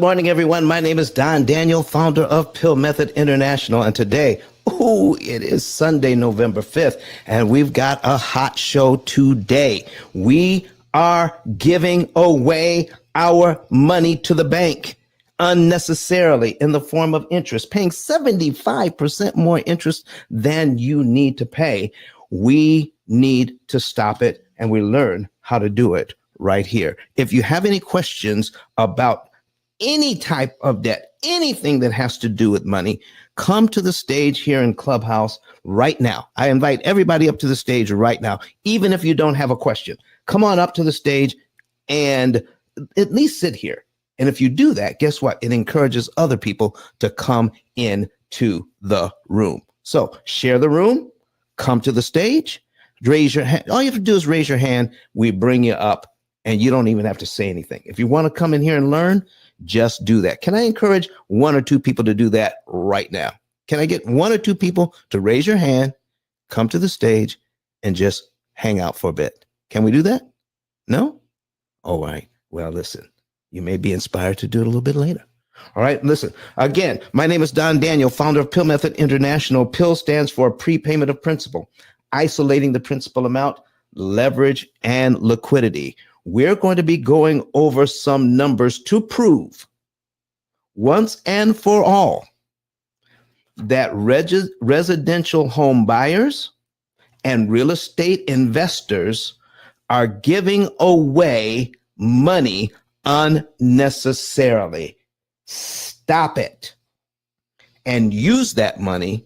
morning, everyone. My name is Don Daniel, founder of P.I.L.L Method International. And today, it is Sunday, November 5th, and we've got a hot show today. We are giving away our money to the bank unnecessarily in the form of interest, paying 75% more interest than you need to pay. We need to stop it, and we learn how to do it right here. If you have any questions about any type of debt, anything that has to do with money, come to the stage here in Clubhouse right now. I invite everybody up to the stage right now, even if you don't have a question. Come on up to the stage and at least sit here. And if you do that, guess what? It encourages other people to come into the room. So share the room, come to the stage, raise your hand. All you have to do is raise your hand. We bring you up and you don't even have to say anything. If you want to come in here and learn, just do that. Can I encourage one or two people to do that right now? Can I get one or two people to raise your hand, come to the stage, and just hang out for a bit? Can we do that? No? All right. Well, listen, you may be inspired to do it a little bit later. All right. Listen, again, my name is Don Daniel, founder of P.I.L.L Method International. P.I.L.L stands for prepayment of principal, isolating the principal amount, leverage, and liquidity. We're going to be going over some numbers to prove once and for all that residential home buyers and real estate investors are giving away money unnecessarily. Stop it and use that money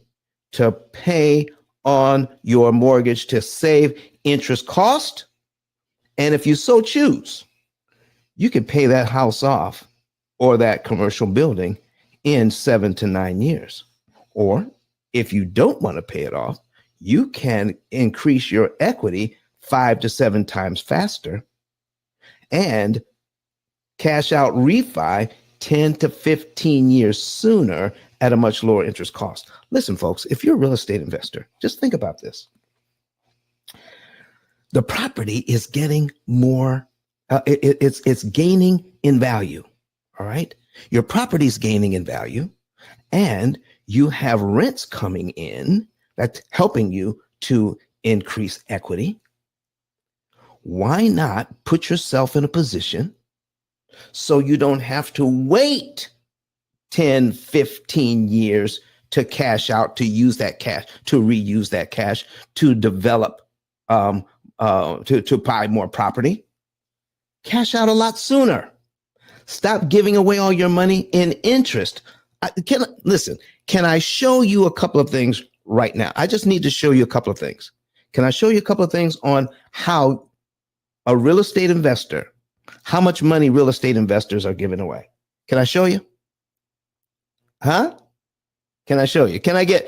to pay on your mortgage to save interest cost. And if you so choose, you can pay that house off or that commercial building in 7 to 9 years. Or if you don't want to pay it off, you can increase your equity 5 to 7 times faster and cash out refi 10 to 15 years sooner at a much lower interest cost. Listen, folks, if you're a real estate investor, just think about this. The property is getting more, it's gaining in value, all right? Your property is gaining in value, and you have rents coming in that's helping you to increase equity. Why not put yourself in a position so you don't have to wait 10, 15 years to cash out, to use that cash, to reuse that cash, to develop, to buy more property? Cash out a lot sooner. Stop giving away all your money in interest. Can I show you a couple of things right now? I just need to show you a couple of things. Can I show you a couple of things on how a real estate investor, how much money real estate investors are giving away? Can I show you? Huh? Can I show you? Can I get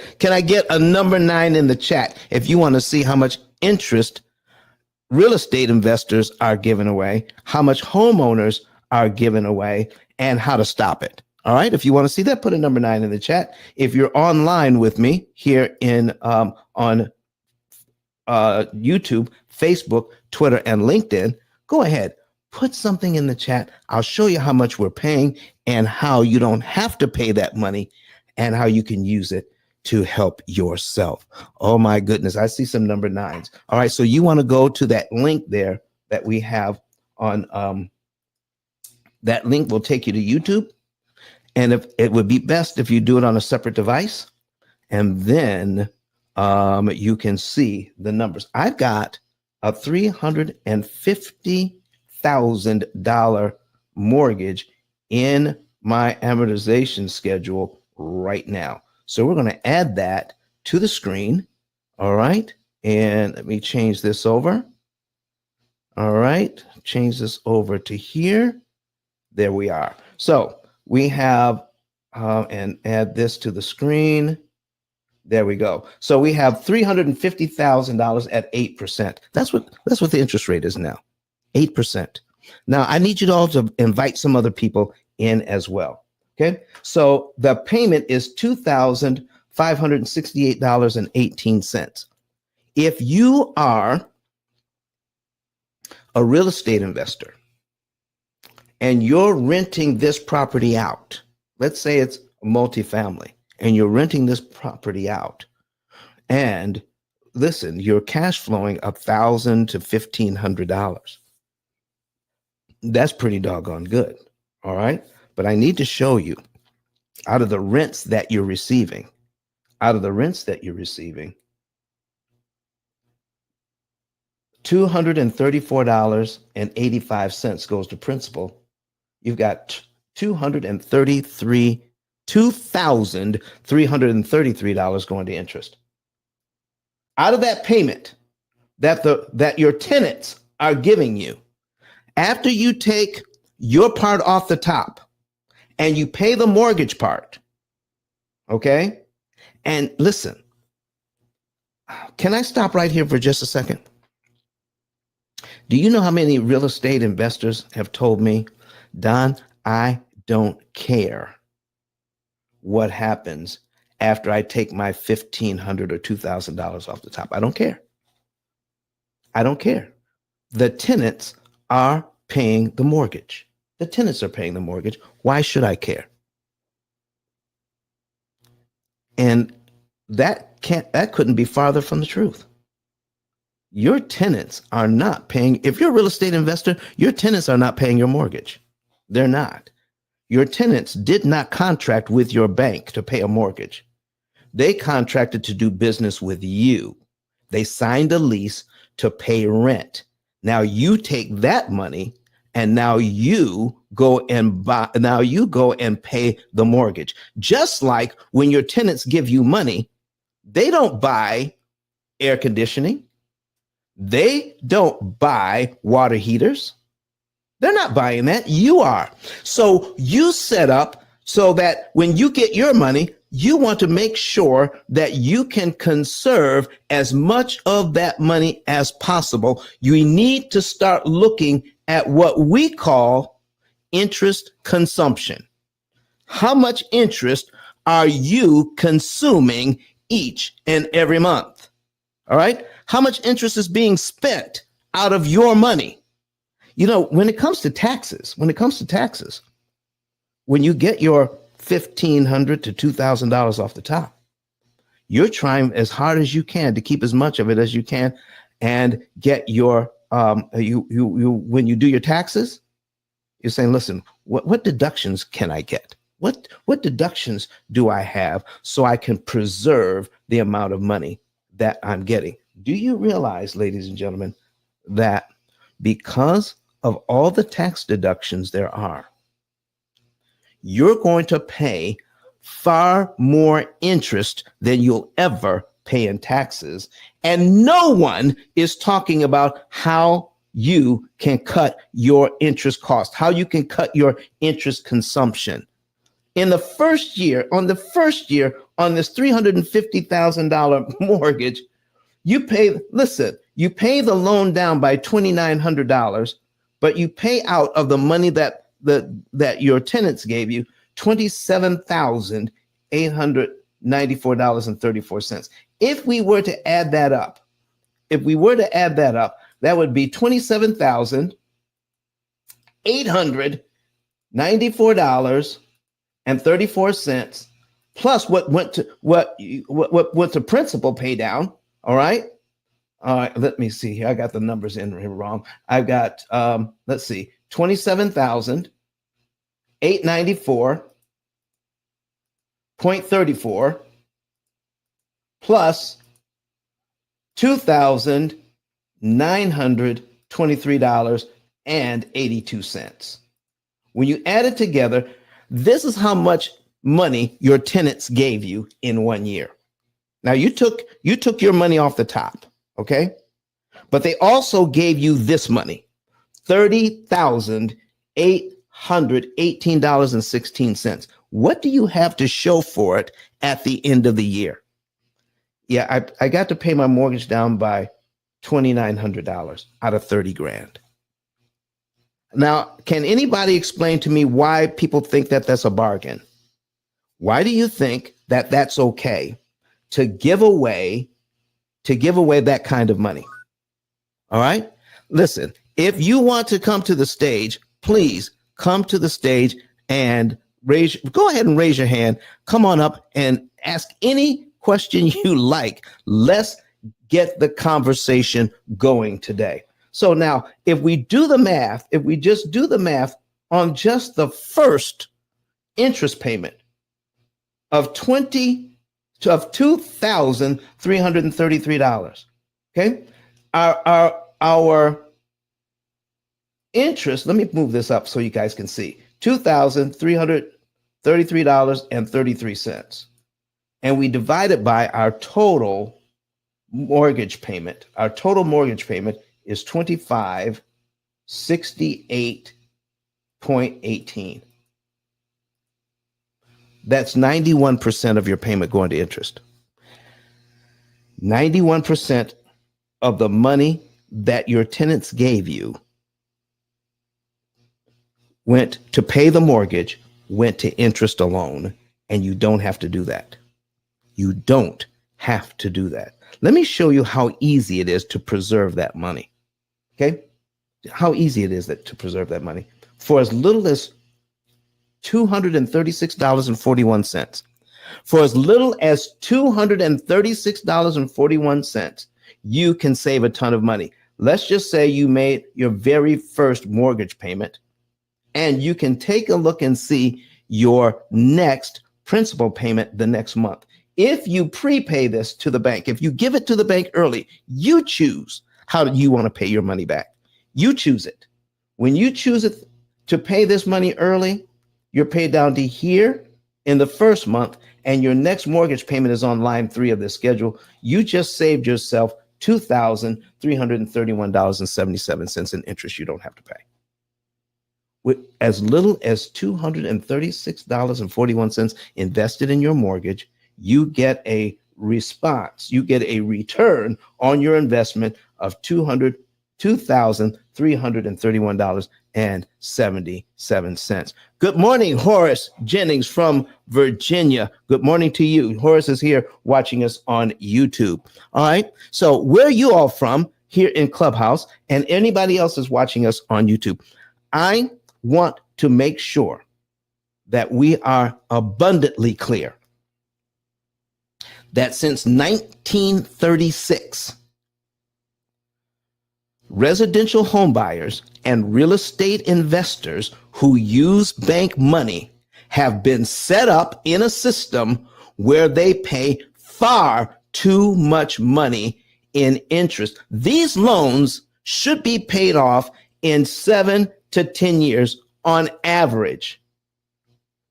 a number 9 in the chat if you want to see how much interest real estate investors are giving away, how much homeowners are giving away, and how to stop it? All right. If you want to see that, put a number 9 in the chat. If you're online with me here on YouTube, Facebook, Twitter, and LinkedIn, go ahead, put something in the chat. I'll show you how much we're paying and how you don't have to pay that money and how you can use it to help yourself. Oh my goodness, I see some number 9s. All right, so you want to go to that link there that we have on that link will take you to YouTube. And if it would be best if you do it on a separate device, and then you can see the numbers. I've got a $350,000 mortgage in my amortization schedule right now. So we're going to add that to the screen. All right. And let me change this over. All right. Change this over to here. There we are. So we have, and add this to the screen. There we go. So we have $350,000 at 8%. That's what the interest rate is now, 8%. Now I need you all to invite some other people in as well. Okay, so the payment is $2,568.18. If you are a real estate investor and you're renting this property out, let's say it's a multifamily, and you're renting this property out, and listen, you're cash flowing $1,000 to $1,500. That's pretty doggone good. All right. But I need to show you out of the rents that you're receiving, $234.85 goes to principal. You've got $2,333 going to interest. Out of that payment that your tenants are giving you, after you take your part off the top and you pay the mortgage part, okay? And listen, can I stop right here for just a second? Do you know how many real estate investors have told me, Don, I don't care what happens after I take my $1,500 or $2,000 off the top. I don't care. I don't care. The tenants are paying the mortgage. The tenants are paying the mortgage. Why should I care? And that couldn't be farther from the truth. Your tenants are not paying. If you're a real estate investor, your tenants are not paying your mortgage. They're not. Your tenants did not contract with your bank to pay a mortgage. They contracted to do business with you. They signed a lease to pay rent. Now you take that money and now you go and pay the mortgage. Just like when your tenants give you money, they don't buy air conditioning. They don't buy water heaters. They're not buying that. You are. So you set up so that when you get your money, you want to make sure that you can conserve as much of that money as possible. You need to start looking at what we call interest consumption. How much interest are you consuming each and every month? All right. How much interest is being spent out of your money? You know, when it comes to taxes, when you get your $1,500 to $2,000 off the top, you're trying as hard as you can to keep as much of it as you can and get your when you do your taxes, you're saying, listen, what deductions can I get? What deductions do I have so I can preserve the amount of money that I'm getting? Do you realize, ladies and gentlemen, that because of all the tax deductions there are, you're going to pay far more interest than you'll ever pay in taxes. And no one is talking about how you can cut your interest cost, how you can cut your interest consumption. On the first year on this $350,000 mortgage, you pay the loan down by $2,900, but you pay out of the money that your tenants gave you $27,894.34. If we were to add that up, that would be $27,894.34 plus what went to principal pay down. All right. Let me see here. I got the numbers in here wrong. I've got, let's see, $27,894.34 plus $2,923.82. When you add it together, this is how much money your tenants gave you in 1 year. Now you took your money off the top, okay? But they also gave you this money, $30,818.16. What do you have to show for it at the end of the year? Yeah, I got to pay my mortgage down by $2,900 out of $30,000. Now, can anybody explain to me why people think that that's a bargain? Why do you think that that's okay to give away that kind of money? All right. Listen, if you want to come to the stage, please come to the stage and go ahead and raise your hand. Come on up and ask any question you like. Let's get the conversation going today. So now, if we do the math, if we just do the math on just the first interest payment of $2,333, okay? Our interest, let me move this up so you guys can see. $2,333.33. And we divide it by our total mortgage payment. Our total mortgage payment is $2568.18. That's 91% of your payment going to interest. 91% of the money that your tenants gave you went to pay the mortgage, went to interest alone, and you don't have to do that. You don't have to do that. Let me show you how easy it is to preserve that money. Okay? How easy it is to preserve that money. For as little as $236.41. For as little as $236.41, you can save a ton of money. Let's just say you made your very first mortgage payment, and you can take a look and see your next principal payment the next month. If you prepay this to the bank, if you give it to the bank early, you choose how do you want to pay your money back. You choose it. When you choose it to pay this money early, you're paid down to here in the first month, and your next mortgage payment is on line 3 of this schedule. You just saved yourself $2,331.77 in interest you don't have to pay. With as little as $236.41 invested in your mortgage, you get a response. You get a return on your investment of $2,331.77. Good morning, Horace Jennings from Virginia. Good morning to you. Horace is here watching us on YouTube. All right. So where are you all from here in Clubhouse, and anybody else is watching us on YouTube? I want to make sure that we are abundantly clear that since 1936, residential home buyers and real estate investors who use bank money have been set up in a system where they pay far too much money in interest. These loans should be paid off in 7 to 10 years on average,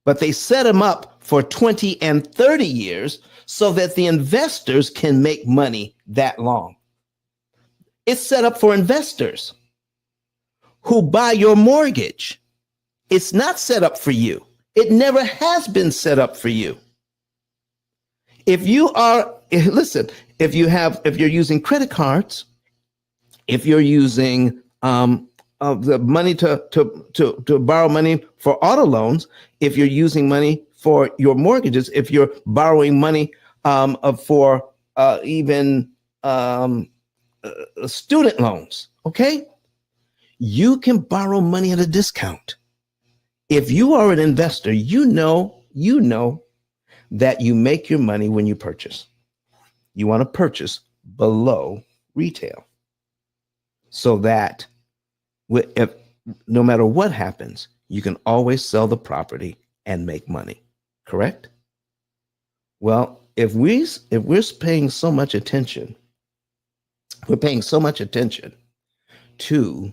but they set them up for 20 and 30 years so that the investors can make money that long. It's set up for investors who buy your mortgage. It's not set up for you. It never has been set up for you. If you're using credit cards, if you're using the money to borrow money for auto loans, if you're using money for your mortgages, if you're borrowing money for even student loans, okay? You can borrow money at a discount. If you are an investor, you know that you make your money when you purchase. You want to purchase below retail so that no matter what happens, you can always sell the property and make money, correct? Well, if we're paying so much attention, to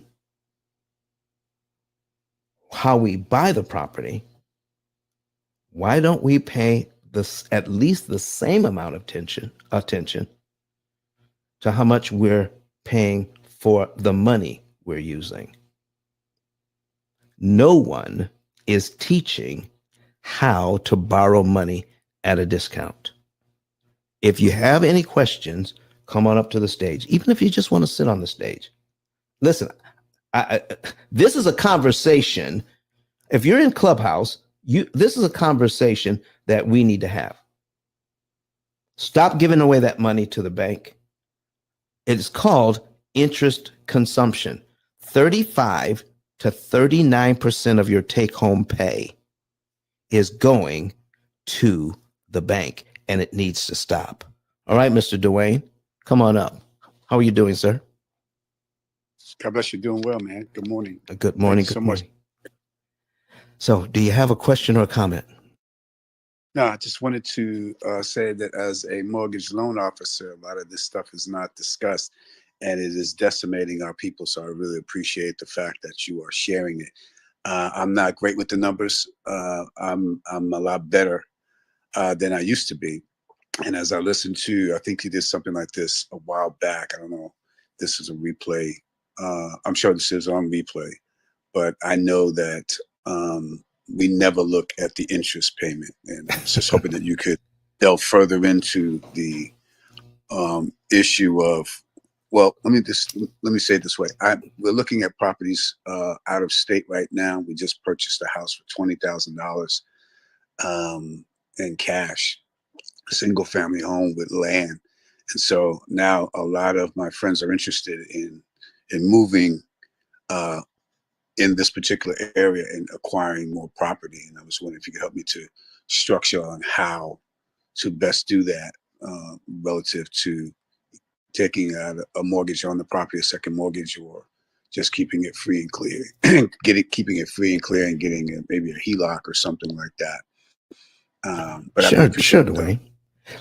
how we buy the property, why don't we pay at least the same amount of attention to how much we're paying for the money we're using? No one is teaching how to borrow money at a discount. If you have any questions, come on up to the stage, even if you just want to sit on the stage. Listen, this is a conversation. If you're in Clubhouse, this is a conversation that we need to have. Stop giving away that money to the bank. It's called interest consumption. 35 to 39% of your take-home pay is going to the bank, and it needs to stop. All right, Mr. Dwayne, come on up. How are you doing, sir? God bless you. Doing well, man. Good morning. Good morning. Thank you so much. So, do you have a question or a comment? No, I just wanted to say that as a mortgage loan officer, a lot of this stuff is not discussed, and it is decimating our people. So I really appreciate the fact that you are sharing it. I'm not great with the numbers. I'm a lot better than I used to be. And as I listened to, I think he did something like this a while back. I don't know. This is a replay. I'm sure this is on replay, but I know that we never look at the interest payment. And I was just hoping that you could delve further into the issue of, well, let me say it this way. We're looking at properties out of state right now. We just purchased a house for $20,000 in cash, a single family home with land. And so now a lot of my friends are interested in moving in this particular area and acquiring more property. And I was wondering if you could help me to structure on how to best do that relative to taking out a mortgage on the property, a second mortgage, or just keeping it free and clear, keeping it free and clear and getting maybe a HELOC or something like that. But I really appreciate Dwayne.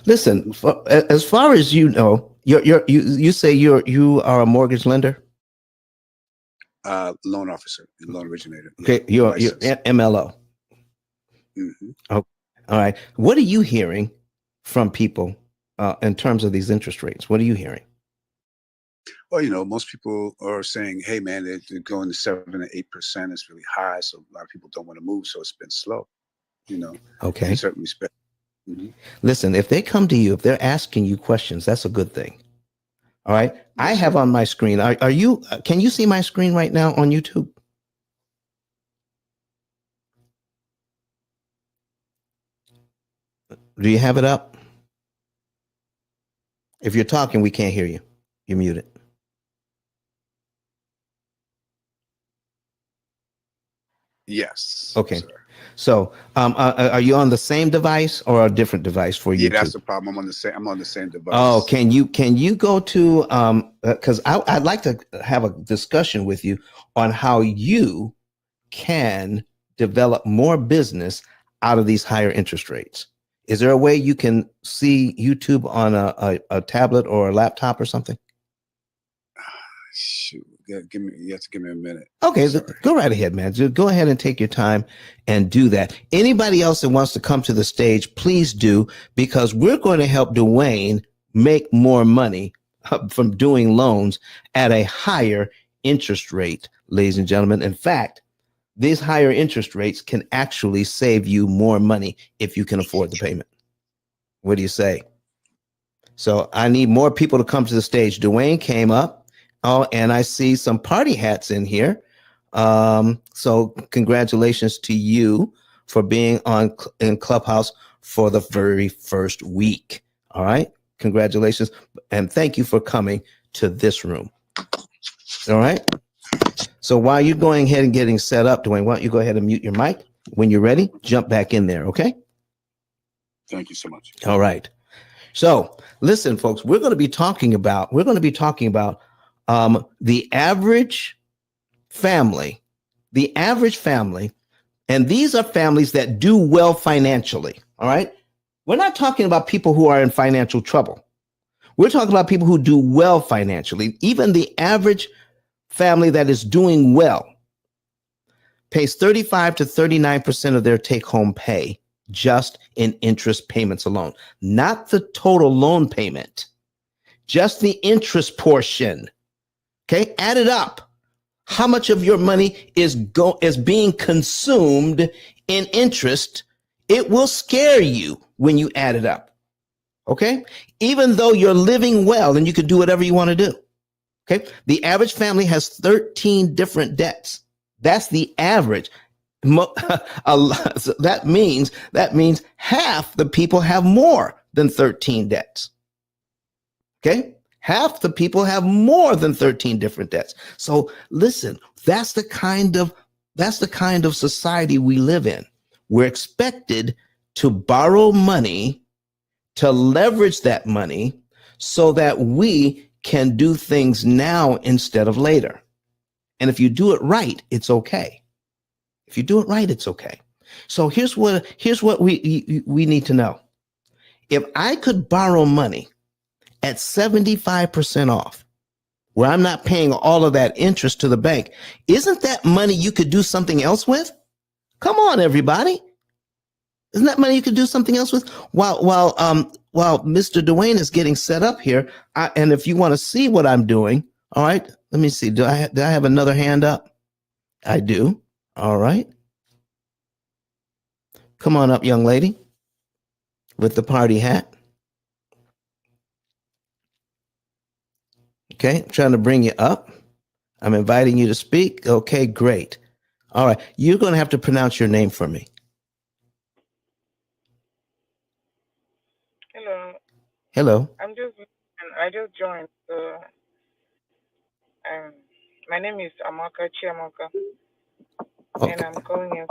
Listen, as far as you know, you say you are a mortgage lender? Loan officer, loan originator. Okay, you're MLO. Mm-hmm. Oh, all right. What are you hearing from people in terms of these interest rates? What are you hearing? Well, you know, most people are saying, "Hey, man, they're going to 7 to 8%. It's really high, so a lot of people don't want to move. So it's been slow." You know, okay. In certain respect. Mm-hmm. Listen, if they come to you, if they're asking you questions, that's a good thing. All right. Yes, I have on my screen. Are you? Can you see my screen right now on YouTube? Do you have it up? If you're talking, we can't hear you. You're muted. Yes. Okay. Sir. So, are you on the same device or a different device for YouTube? Yeah, that's the problem. I'm on the same device. Oh, can you go to because I'd like to have a discussion with you on how you can develop more business out of these higher interest rates. Is there a way you can see YouTube on a tablet or a laptop or something? Shoot, you have to give me a minute. Okay, go right ahead, man. Just go ahead and take your time and do that. Anybody else that wants to come to the stage, please do, because we're going to help Dwayne make more money from doing loans at a higher interest rate, ladies and gentlemen. In fact, these higher interest rates can actually save you more money if you can afford the payment. What do you say? So I need more people to come to the stage. Dwayne came up. Oh, and I see some party hats in here. So congratulations to you for being in Clubhouse for the very first week. All right. Congratulations. And thank you for coming to this room. All right. So while you're going ahead and getting set up, Dwayne, why don't you go ahead and mute your mic? When you're ready, jump back in there, okay? Thank you so much. All right. So listen, folks, we're going to be talking about the average family, and these are families that do well financially, all right? We're not talking about people who are in financial trouble. We're talking about people who do well financially. Even the average family that is doing well pays 35 to 39% of their take-home pay just in interest payments alone, not the total loan payment, just the interest portion. Okay, add it up. How much of your money is being consumed in interest? It will scare you when you add it up. Okay, even though you're living well and you can do whatever you want to do. Okay, the average family has 13 different debts. That's the average. So that means half the people have more than 13 debts. Okay, Half the people have more than 13 different debts. So listen, that's the kind of society we live in. We're expected to borrow money, to leverage that money so that we can do things now instead of later. And if you do it right, it's okay. If you do it right, it's okay. So here's what we need to know. If I could borrow money at 75% off, where I'm not paying all of that interest to the bank, isn't that money you could do something else with? Come on, everybody. Isn't that money you could do something else with? While Mr. Dwayne is getting set up here, and if you want to see what I'm doing, all right, let me see. Do I have another hand up? I do. All right. Come on up, young lady, with the party hat. Okay, I'm trying to bring you up. I'm inviting you to speak. Okay, great. All right, you're going to have to pronounce your name for me. Hello, Hello. I just joined. So, um, my name is Amaka Chiamaka, and Okay.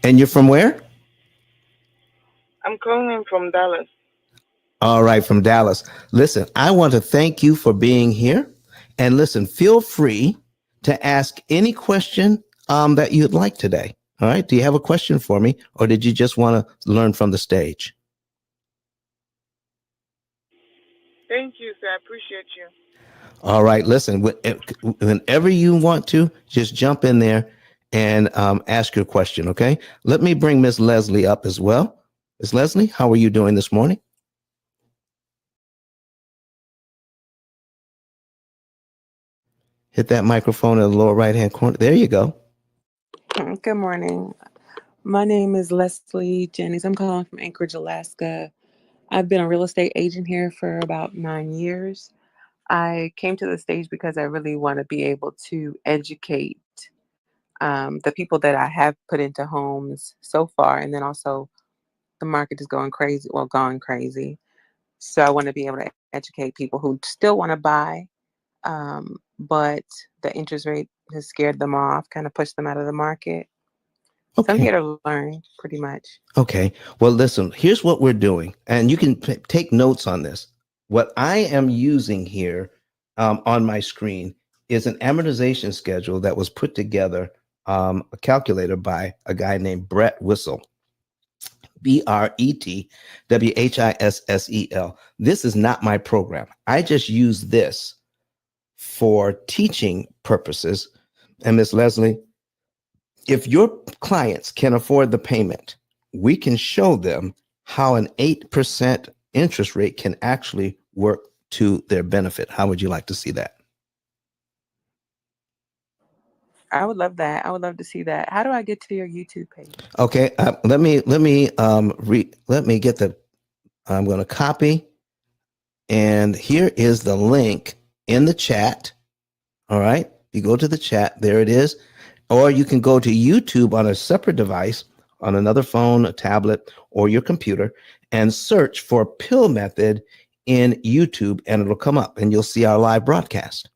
And you're from where? I'm calling in from Dallas. All right, from Dallas. Listen, I want to thank you for being here. And listen, feel free to ask any question that you'd like today. All right. Do you have a question for me, or did you just want to learn from the stage? Thank you, sir. I appreciate you. All right. Listen, whenever you want to, just jump in there and ask your question. Okay. Let me bring Miss Leslie up as well. Miss Leslie, how are you doing this morning? Hit that microphone in the lower right hand corner. There you go. Good morning. My name is Leslie Jennings. I'm calling from Anchorage, Alaska. I've been a real estate agent here for about 9 years. I came to the stage because I really want to be able to educate the people that I have put into homes so far. And then also the market is going crazy, well, gone crazy. So I want to be able to educate people who still want to buy, but the interest rate has scared them off, kind of pushed them out of the market. So I'm Okay. here to learn pretty much. Okay. Well, listen, here's what we're doing, and you can take notes on this. What I am using here on my screen is an amortization schedule that was put together, a calculator by a guy named Brett Wissel, Bretwhissel. This is not my program. I just use this for teaching purposes. And Miss Leslie, if your clients can afford the payment, we can show them how an 8% interest rate can actually work to their benefit. How would you like to see that? I would love that. I would love to see that. How do I get to your YouTube page? Okay, let me get the. I'm going to copy, and here is the link in the chat. All right, you go to the chat. There it is. Or you can go to YouTube on a separate device, on another phone, a tablet, or your computer, and search for P.I.L.L method in YouTube, and it'll come up, and you'll see our live broadcast.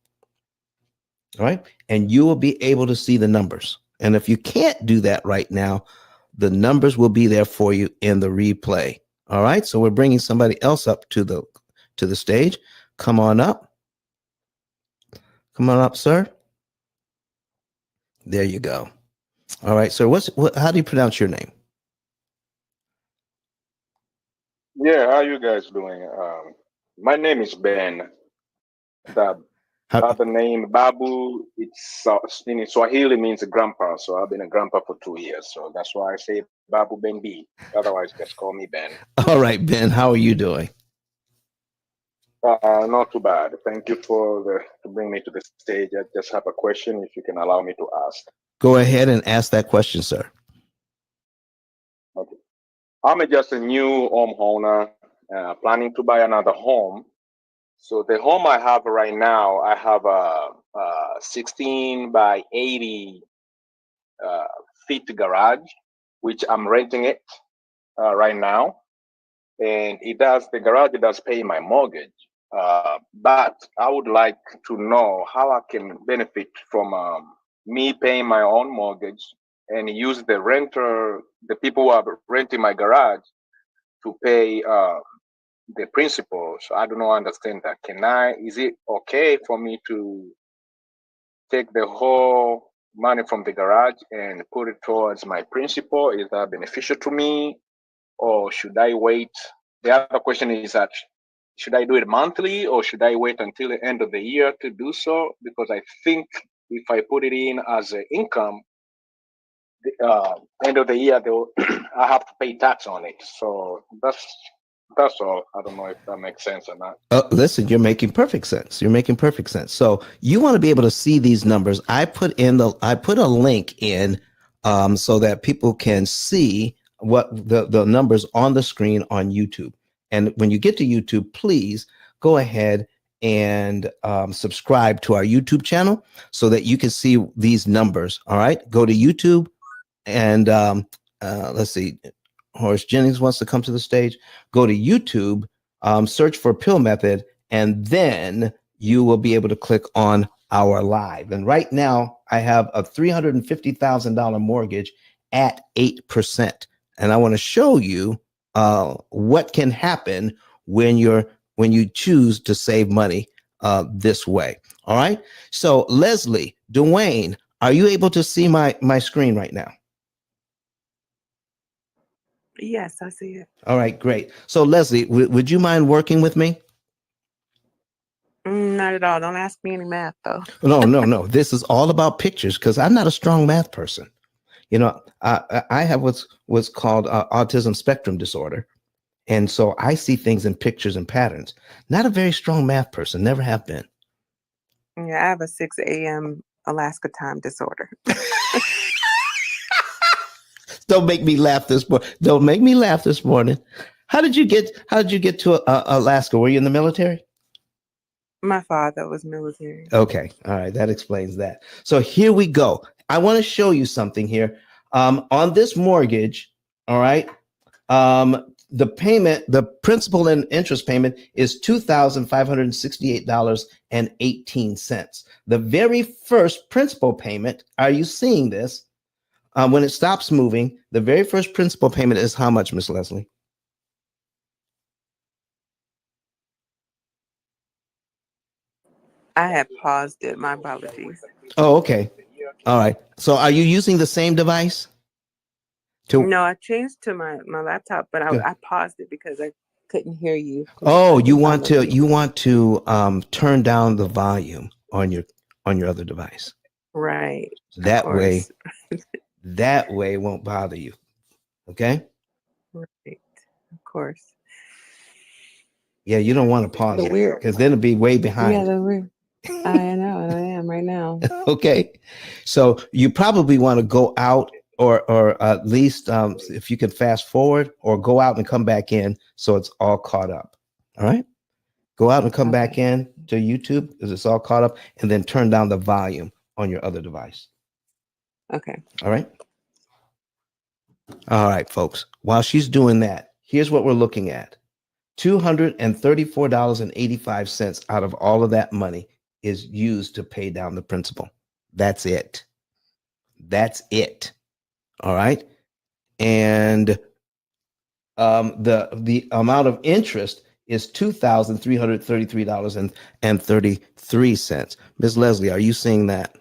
All right, and you will be able to see the numbers. And if you can't do that right now, the numbers will be there for you in the replay. All right, so we're bringing somebody else up to the stage. Come on up. Come on up, sir. There you go. All right, sir. How do you pronounce your name? Yeah, how you guys doing? My name is Ben. The How, other name Babu, it's in Swahili means grandpa. So I've been a grandpa for 2 years. So that's why I say Babu Ben B. Otherwise, just call me Ben. all right, Ben. How are you doing? Not too bad. Thank you to bring me to the stage. I just have a question, if you can allow me to ask. Go ahead and ask that question, sir. Okay. I'm just a new homeowner, planning to buy another home. So the home I have right now, I have a 16 by 80 feet garage, which I'm renting it right now. and the garage does pay my mortgage. But I would like to know how I can benefit from me paying my own mortgage and use the people who are renting my garage to pay the principal. So I do not understand that. Is it okay for me to take the whole money from the garage and put it towards my principal? Is that beneficial to me, or should I wait? The other question is that should I do it monthly, or should I wait until the end of the year to do so? Because I think if I put it in as an income, end of the year, I have to pay tax on it. So that's all. I don't know if that makes sense or not. Listen, you're making perfect sense. You're making perfect sense. So you want to be able to see these numbers. I put a link in so that people can see what the numbers on the screen on YouTube. And when you get to YouTube, please go ahead and subscribe to our YouTube channel so that you can see these numbers. All right, go to YouTube and let's see. Horace Jennings wants to come to the stage. Go to YouTube, search for P.I.L.L Method, and then you will be able to click on our live. And right now, I have a $350,000 mortgage at 8%. And I want to show you what can happen when you choose to save money this way. All right. So Leslie, Dwayne, are you able to see my screen right now? Yes, I see it. All right, great. So Leslie, would you mind working with me? Not at all. Don't ask me any math though. No. This is all about pictures because I'm not a strong math person. You know, I have what's called autism spectrum disorder. And so I see things in pictures and patterns. Not a very strong math person, never have been. Yeah, I have a 6 a.m. Alaska time disorder. Don't make me laugh this morning. Don't make me laugh this morning. How did you get to Alaska? Were you in the military? My father was military. Okay. All right. That explains that. So here we go. I want to show you something here. On this mortgage, all right, the principal and interest payment is $2,568.18. The very first principal payment, are you seeing this? When it stops moving, the very first principal payment is how much, Miss Leslie? I had paused it. My apologies. Oh, okay. All right. So are you using the same device? No, I changed to my laptop, but I paused it because I couldn't hear you. Oh, you want to turn down the volume on your other device. Right. That way it won't bother you. Okay? Right. Of course. Yeah, you don't want to pause it because then it'll be way behind. Yeah, the weird. I know, and I am right now. Okay. So you probably want to go out or at least if you can fast forward or go out and come back in so it's all caught up. All right. Go out and come back in to YouTube because it's all caught up, and then turn down the volume on your other device. Okay. All right. All right, folks. While she's doing that, here's what we're looking at. $234.85 out of all of that money is used to pay down the principal. That's it. That's it. All right. And the amount of interest is $2,333.33. Ms. Leslie, are you seeing that?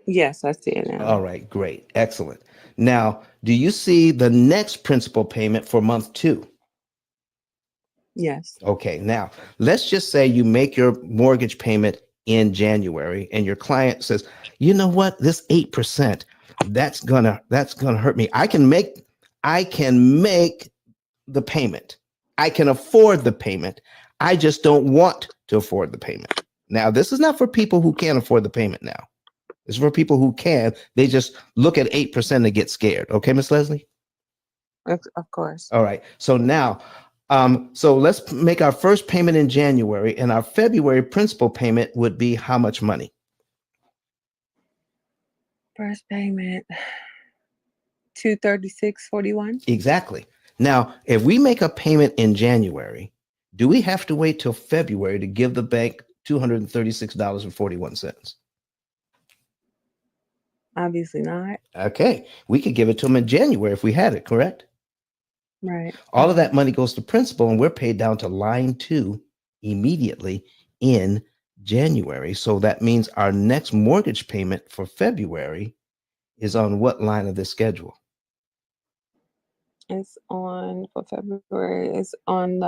Yes, I see it now. All right, great. Excellent. Now, do you see the next principal payment for month 2? Yes. Okay, now let's just say you make your mortgage payment in January and your client says, you know what, this 8%, that's gonna hurt me. I can make the payment. I can afford the payment. I just don't want to afford the payment. Now, this is not for people who can't afford the payment now. It's for people who can. They just look at 8% and get scared. Okay, Miss Leslie? Of course. All right. So now, so let's make our first payment in January, and our February principal payment would be how much money? First payment, 236.41. Exactly. Now, if we make a payment in January, do we have to wait till February to give the bank $236.41? Obviously not. Okay, we could give it to them in January if we had it, correct? Right. All of that money goes to principal, and we're paid down to line 2 immediately in January. So that means our next mortgage payment for February is on what line of this schedule? It's on for February. It's on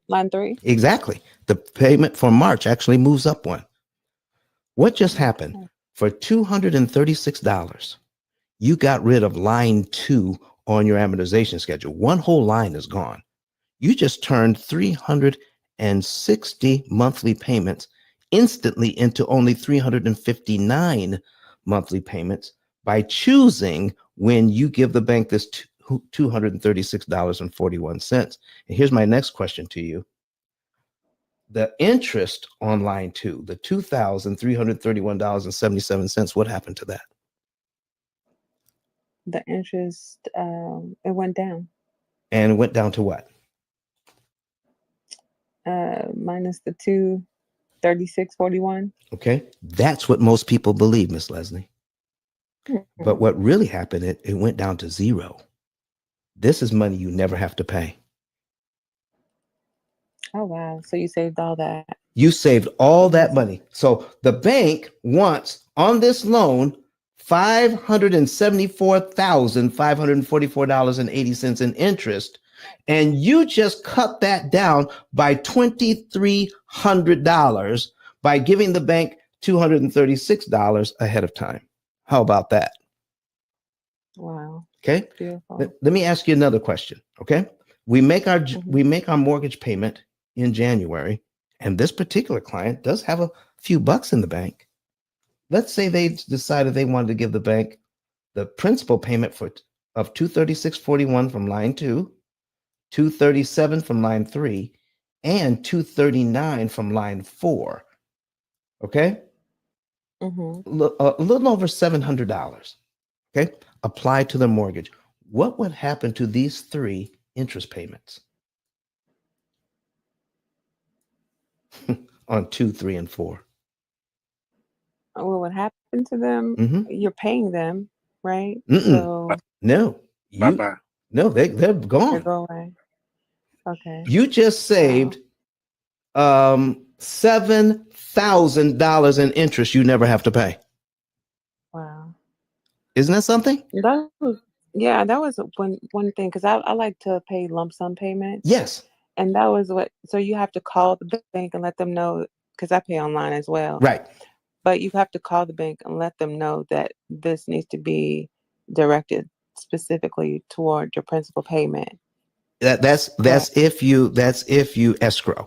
line 3. Exactly. The payment for March actually moves up one. What just happened? Okay. For $236, you got rid of line 2 on your amortization schedule. One whole line is gone. You just turned 360 monthly payments instantly into only 359 monthly payments by choosing when you give the bank this $236.41. And here's my next question to you. The interest on line 2, the $2,331.77, what happened to that? The interest, it went down. And it went down to what? Minus the 236.41. Okay. That's what most people believe, Miss Leslie. But what really happened, it went down to 0. This is money you never have to pay. Oh, wow. So you saved all that. You saved all that money. So the bank wants on this loan $574,544.80 in interest. And you just cut that down by $2,300 by giving the bank $236 ahead of time. How about that? Wow. Okay. Beautiful. Let me ask you another question. Okay. We make our mortgage payment in January, and this particular client does have a few bucks in the bank. Let's say they decided they wanted to give the bank the principal payment of $236.41 from line 2, $237 from line 3, and $239 from line 4. Okay. A little over $700. Okay. Applied to the mortgage. What would happen to these 3 interest payments on 2, 3, and 4? What would happen to them? You're paying them, right? So no, Bye-bye. No, they're they gone. go away. Okay. You just saved $7,000 in interest you never have to pay. Wow. Isn't that something? That was one thing, because I like to pay lump sum payments. Yes. And that was so you have to call the bank and let them know, because I pay online as well. Right. But you have to call the bank and let them know that this needs to be directed specifically toward your principal payment. That's if you escrow.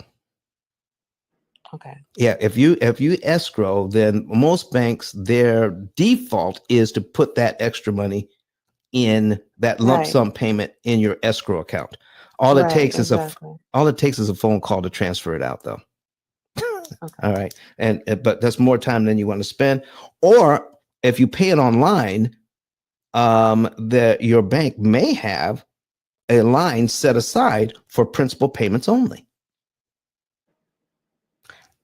Okay. Yeah, if you escrow, then most banks, their default is to put that extra money in that lump sum payment in your escrow account. All it takes is a phone call to transfer it out, though. Okay. All right. But that's more time than you want to spend. Or if you pay it online, your bank may have a line set aside for principal payments only.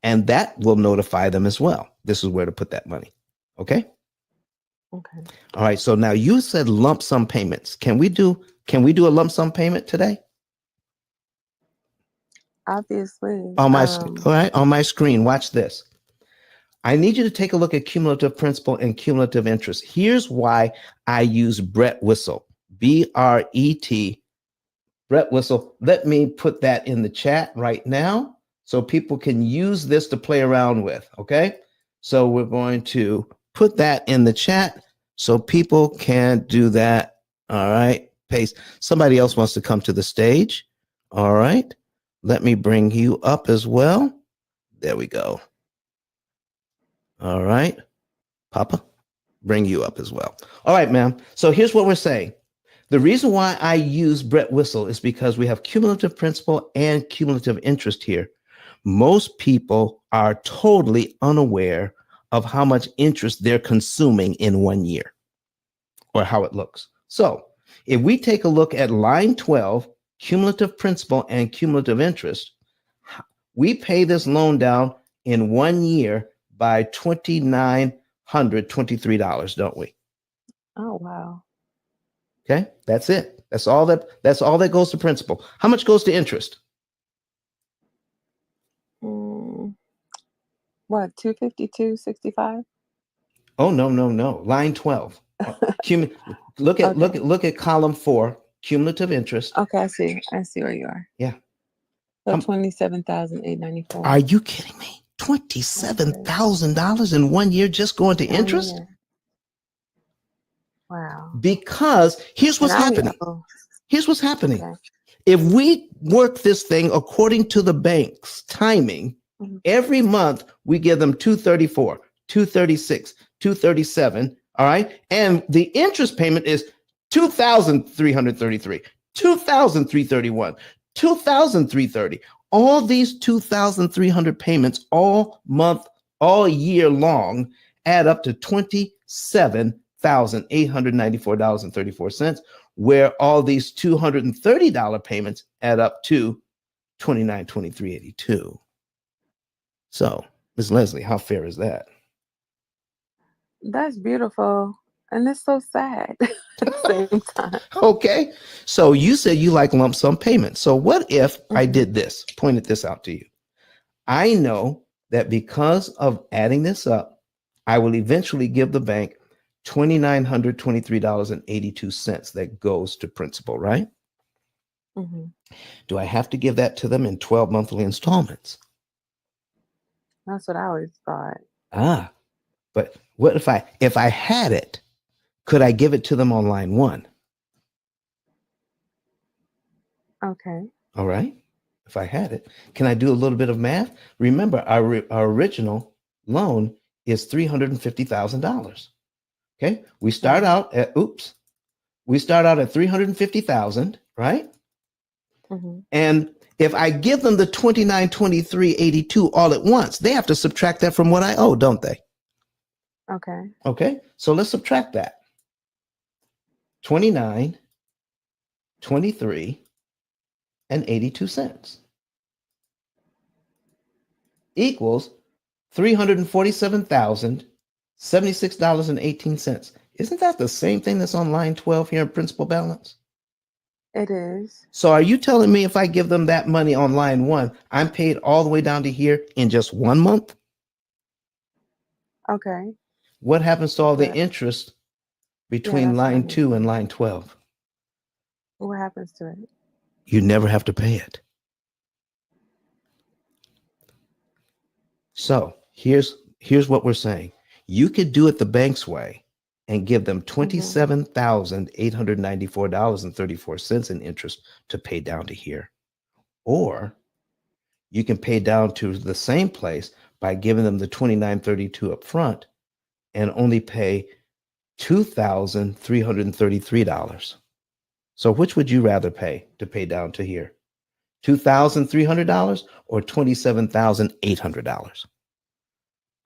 And that will notify them as well. This is where to put that money. Okay. Okay. All right. So now you said lump sum payments. Can we do a lump sum payment today? Obviously. All right, on my screen, watch this. I need you to take a look at cumulative principal and cumulative interest. Here's why I use Brett Whistle, BRET, Brett Whistle. Let me put that in the chat right now so people can use this to play around with. Okay. So we're going to put that in the chat so people can do that. All right. Paste. Somebody else wants to come to the stage. All right. Let me bring you up as well. There we go. All right. Papa, bring you up as well. All right, ma'am. So here's what we're saying. The reason why I use Brett Whistle is because we have cumulative principal and cumulative interest here. Most people are totally unaware of how much interest they're consuming in 1 year. or how it looks. So if we take a look at line 12, cumulative principal and cumulative interest, we pay this loan down in 1 year by $2,923, don't we? Oh, wow. Okay, that's it. That's all that goes to principal. How much goes to interest? What, 252.65? Oh, no. Line 12. Look at Okay. look at column 4, cumulative interest. Okay, I see where you are. Yeah. So How- 27,894. Are you kidding me? $27,000 in 1 year just going to 1 interest? year. Wow. Because here's what's And I only happening. owe. Here's what's happening. Okay. If we work this thing according to the bank's timing, Mhm. every month we give them 234, 236, 237, all right? And the interest payment is 2,333, 2,331, 2,330. All these 2,300 payments all month, all year long add up to $27,894.34, where all these $230 payments add up to $29,2382. So, Ms. Leslie, how fair is that? That's beautiful. And it's so sad at the same time. Okay. So you said you like lump sum payments. So what if I Mhm. did this, pointed this out to you? I know that because of adding this up, I will eventually give the bank $2,923.82 that goes to principal, right? Mhm. Do I have to give that to them in 12 monthly installments? That's what I always thought. Ah, but what if I had it, could I give it to them on line 1? Okay. All right. If I had it, can I do a little bit of math? Remember, our original loan is $350,000. Okay. We start Right. out at we start out at 350,000, right? Mhm. And if I give them the 2923.82 all at once, they have to subtract that from what I owe, don't they? Okay. Okay. So let's subtract that. 29, 23, and 82 cents equals $347,076.18. Isn't that the same thing that's on line 12 here in principal balance? It is. So are you telling me if I give them that money on line 1, I'm paid all the way down to here in just 1 month? Okay. What happens to all the But interest yeah, between that's what I line need 2 to and know. line 12? What happens to it? You never have to pay it. So here's what we're saying. You could do it the bank's way and give them $27,894.34 in interest to pay down to here. Or you can pay down to the same place by giving them the $29.32 up front and only pay $2,333. So which would you rather pay to pay down to here? $2,300 or $27,800?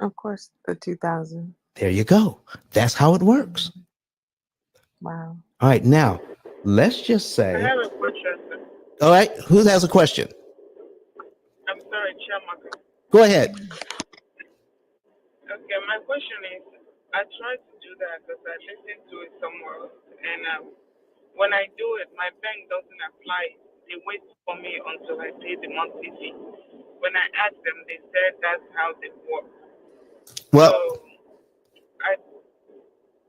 Of course, the 2000. There you go. That's how it works. Wow. All right, now let's just I say, have a question, sir. all right, who has a question? I'm sorry, Chairman. Go ahead. Okay, my question is, I tried to do that because I listened to it somewhere else, and when I do it, my bank doesn't apply. They wait for me until I pay the monthly fee. When I asked them, they said that's how they work. So Well, I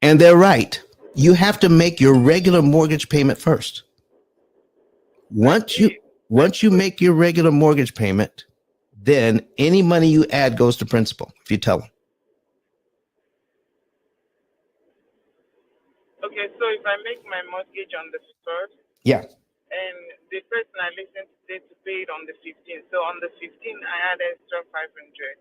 and they're right. You have to make your regular mortgage payment first. Once you did. once you make your regular mortgage payment, then any money you add goes to principal. If you tell them, Okay, so if I make my mortgage on the first, yeah. and the person I listened to said to pay it on the 15th, so on the 15th I add extra 500.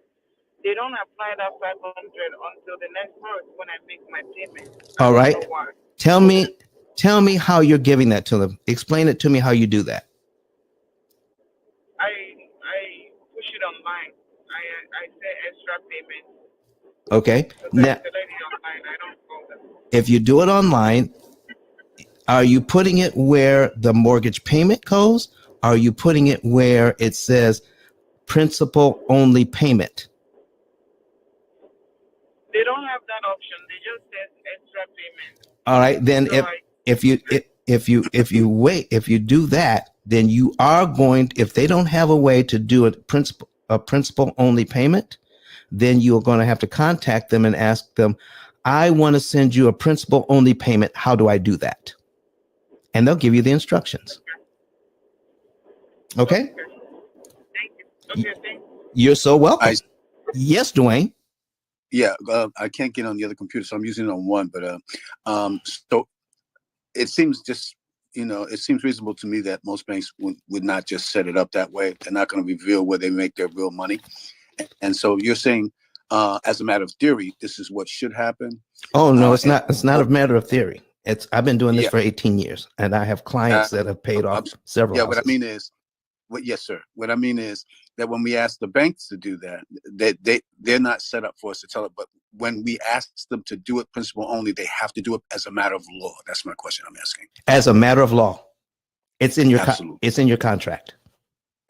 They don't apply that 500 until the next month when I make my payment. I All don't right. know why. Tell me how you're giving that to them. Explain it to me how you do that. I push it online. I say extra payment Okay. because I Now, select it online. I don't call them. If you do it online, are you putting it where the mortgage payment goes? Are you putting it where it says principal only payment? They don't have that option. They just said extra payment. All right, then So I if you do that, then you are going, if they don't have a way to do a principal only payment, then you're going to have to contact them and ask them, I want to send you a principal only payment. How do I do that? And they'll give you the instructions. Okay? okay. Thank you. Okay, thank you. You're so welcome. Yes, Dwayne. Yeah, I can't get on the other computer, so I'm using it on one. But so it seems just, it seems reasonable to me that most banks would not just set it up that way. They're not going to reveal where they make their real money. And so you're saying, as a matter of theory, this is what should happen. Oh no, it's not. It's not a matter of theory. I've been doing this Yeah. for 18 years, and I have clients that have paid off several houses. What I mean is, yes, sir. What I mean is that when we ask the banks to do that, they're not set up for us to tell it. But when we ask them to do it principal only, they have to do it as a matter of law. That's my question I'm asking. As a matter of law, it's in your it's in your contract.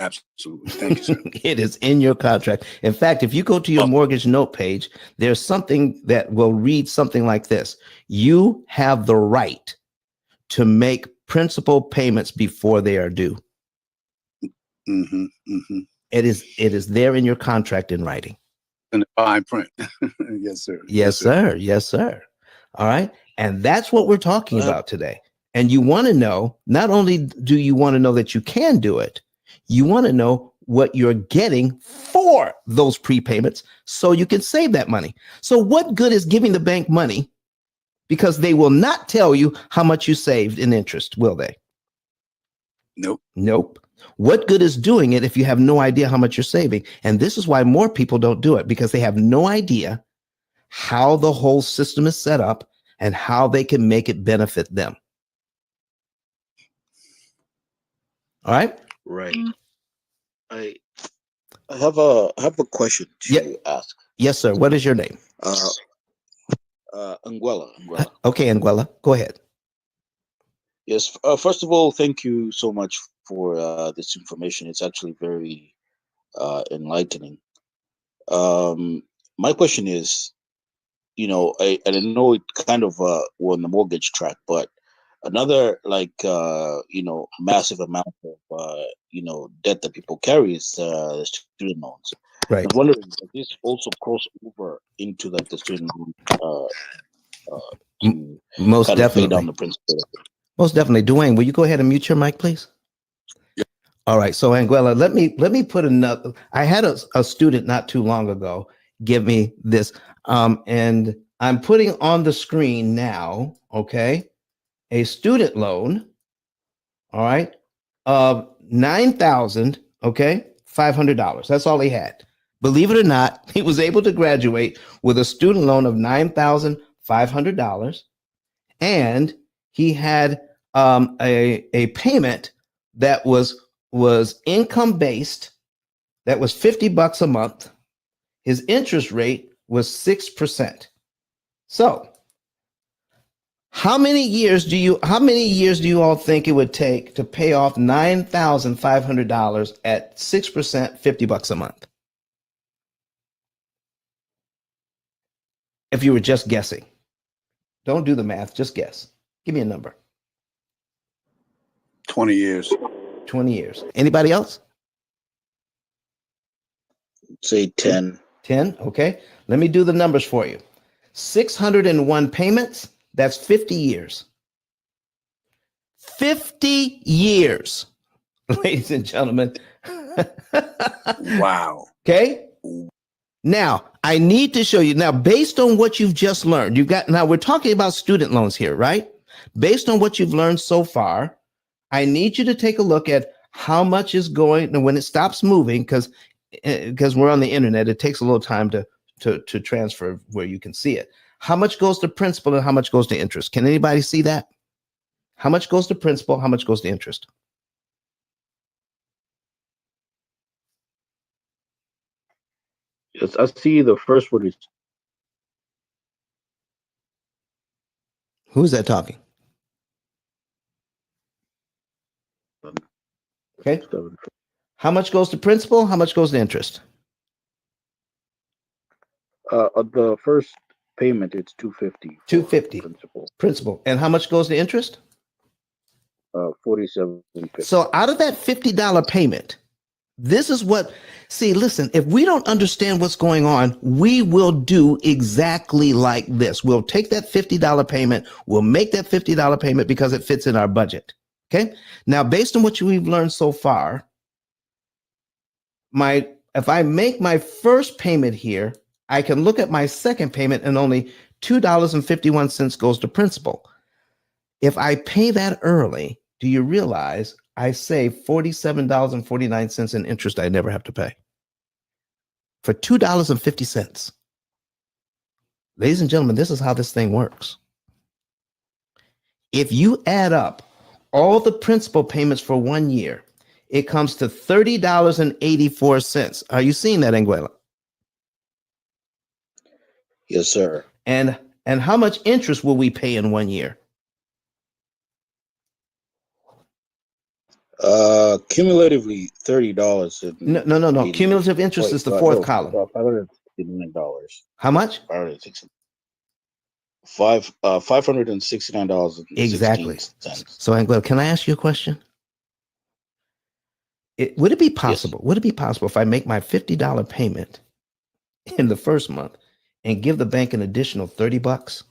Absolutely. Thank you, sir. It is in your contract. In fact, if you go to your mortgage note page, there's something that will read something like this. You have the right to make principal payments before they are due. Mm-hmm, mm-hmm. It is there in your contract in writing. In the fine print. Yes, sir. Yes, sir. Yes, sir. All right. And that's what we're talking about today. And you want to know, not only do you want to know that you can do it, you want to know what you're getting for those prepayments so you can save that money. So what good is giving the bank money? Because they will not tell you how much you saved in interest, will they? Nope. Nope. What good is doing it if you have no idea how much you're saving? And this is why more people don't do it, because they have no idea how the whole system is set up and how they can make it benefit them. All right. Right. I have a question to ask. Yes, sir. What is your name? Anguilla. Okay, Anguilla, go ahead. Yes. First of all, thank you so much for this information. It's actually very enlightening. My question is, I know it kind of we're on the mortgage track, but another massive amount of debt that people carry is the student loans. Right. I was wondering, does this also cross over into like the student loan to most kind definitely of pay down the principal? Most definitely. Dwayne, will you go ahead and mute your mic, please? Yeah. All right. So Anguilla, let me put another. I had a student not too long ago give me this, and I'm putting on the screen now. Okay, a student loan. All right, of $9,000. Okay, $500. That's all he had. Believe it or not, he was able to graduate with a student loan of $9,500, and he had a payment that was income based, that was $50 a month. His interest rate was 6%. So how many years do you all think it would take to pay off $9,500 at 6%, $50 a month? If you were just guessing. Don't do the math, just guess. Give me a number. 20 years. 20 years. Anybody else? Say 10. 10. Okay. Let me do the numbers for you. 601 payments. That's 50 years. 50 years, ladies and gentlemen. Wow. Okay. Now, I need to show you now, based on what you've just learned, now we're talking about student loans here, right? Based on what you've learned so far, I need you to take a look at how much is going, and when it stops moving, because we're on the internet, it takes a little time to transfer where you can see it. How much goes to principal and how much goes to interest? Can anybody see that? How much goes to principal? How much goes to interest? Yes, I see the first one is Who's that talking? Okay. How much goes to principal? How much goes to interest? The first payment, it's $250. $250 principal. And how much goes to interest? $47.50. So out of that $50 payment, this is what, see, listen, if we don't understand what's going on, we will do exactly like this. We'll take that $50 payment. We'll make that $50 payment because it fits in our budget. Okay. Now, based on what we've learned so far, if I make my first payment here, I can look at my second payment and only $2.51 goes to principal. If I pay that early, do you realize I save $47.49 in interest I never have to pay for $2.50? Ladies and gentlemen, this is how this thing works. If you add up all the principal payments for 1 year, it comes to $30.84. Are you seeing that, Anguilla? Yes, sir. And how much interest will we pay in 1 year? Cumulatively $30. No. Cumulative interest is the fourth column. $569. How much? $569. Exactly. So, Anguilla, can I ask you a question? Would it be possible? Yes. Would it be possible if I make my $50 payment in the first month and give the bank an additional $30?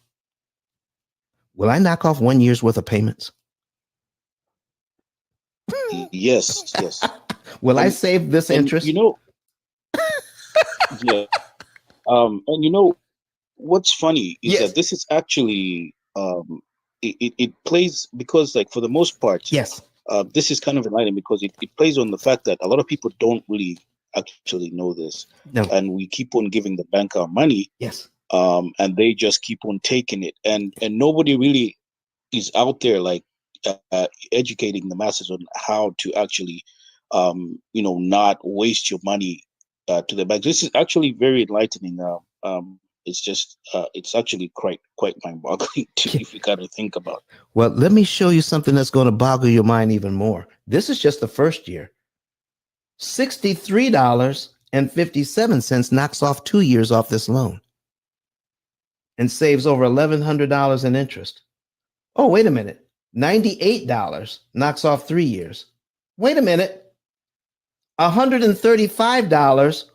Will I knock off 1 year's worth of payments? Yes. Will I save this interest? Yeah. And what's funny is that this is actually it plays, because like for the most part, yes. This is kind of enlightening because it plays on the fact that a lot of people don't really actually know this. No. And we keep on giving the bank our money. Yes. And they just keep on taking it. And nobody really is out there like educating the masses on how to actually, not waste your money to the bank. This is actually very enlightening. It's just, it's actually quite mind-boggling if you got to think about it. Well, let me show you something that's going to boggle your mind even more. This is just the first year. $63.57 knocks off 2 years off this loan and saves over $1,100 in interest. Oh, wait a minute. $98 knocks off 3 years. Wait a minute. $135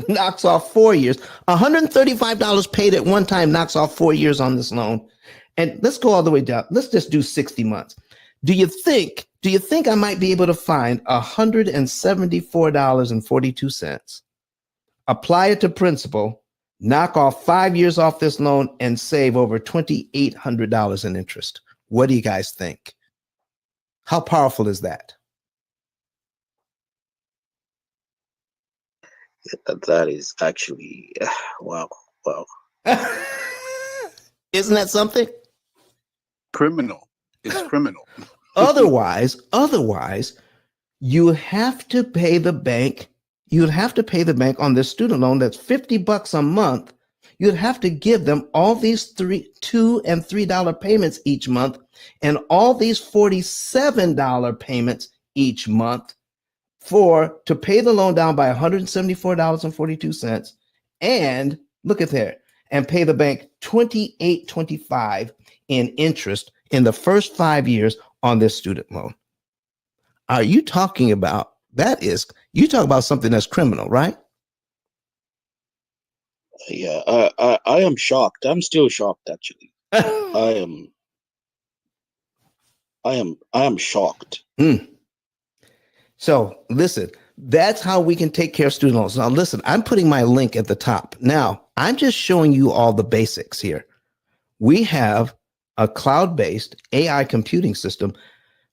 knocks off 4 years. $135 paid at one time knocks off 4 years on this loan. And let's go all the way down. Let's just do 60 months. Do you think I might be able to find $174.42, apply it to principal, knock off 5 years off this loan, and save over $2,800 in interest? What do you guys think? How powerful is that? That is actually, wow. Isn't that something? Criminal. It's criminal. Otherwise, you have to pay the bank. You'd have to pay the bank on this student loan that's $50 a month. You'd have to give them all these $2 and $3 payments each month, and all these $47 payments each month to pay the loan down by $174.42, and look at there, and pay the bank $28.25 in interest in the first 5 years on this student loan. Are you talking about you talk about something that's criminal, right? Yeah, I am shocked. I'm still shocked, actually. I am shocked. So listen, that's how we can take care of student loans. Now listen, I'm putting my link at the top. Now I'm just showing you all the basics here. We have a cloud-based AI computing system.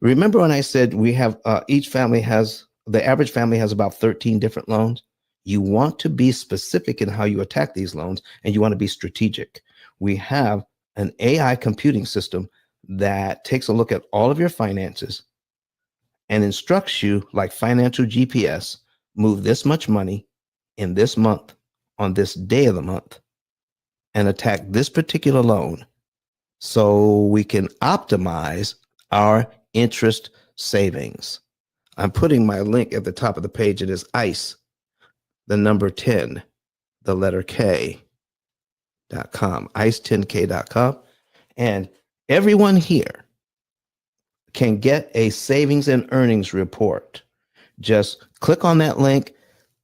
Remember when I said we have the average family has about 13 different loans? You want to be specific in how you attack these loans, and you want to be strategic. We have an AI computing system that takes a look at all of your finances and instructs you like financial GPS, move this much money in this month on this day of the month and attack this particular loan so we can optimize our interest savings. I'm putting my link at the top of the page. It is ICE, the number 10, the letter K.com, ICE10K.com. And everyone here can get a savings and earnings report. Just click on that link,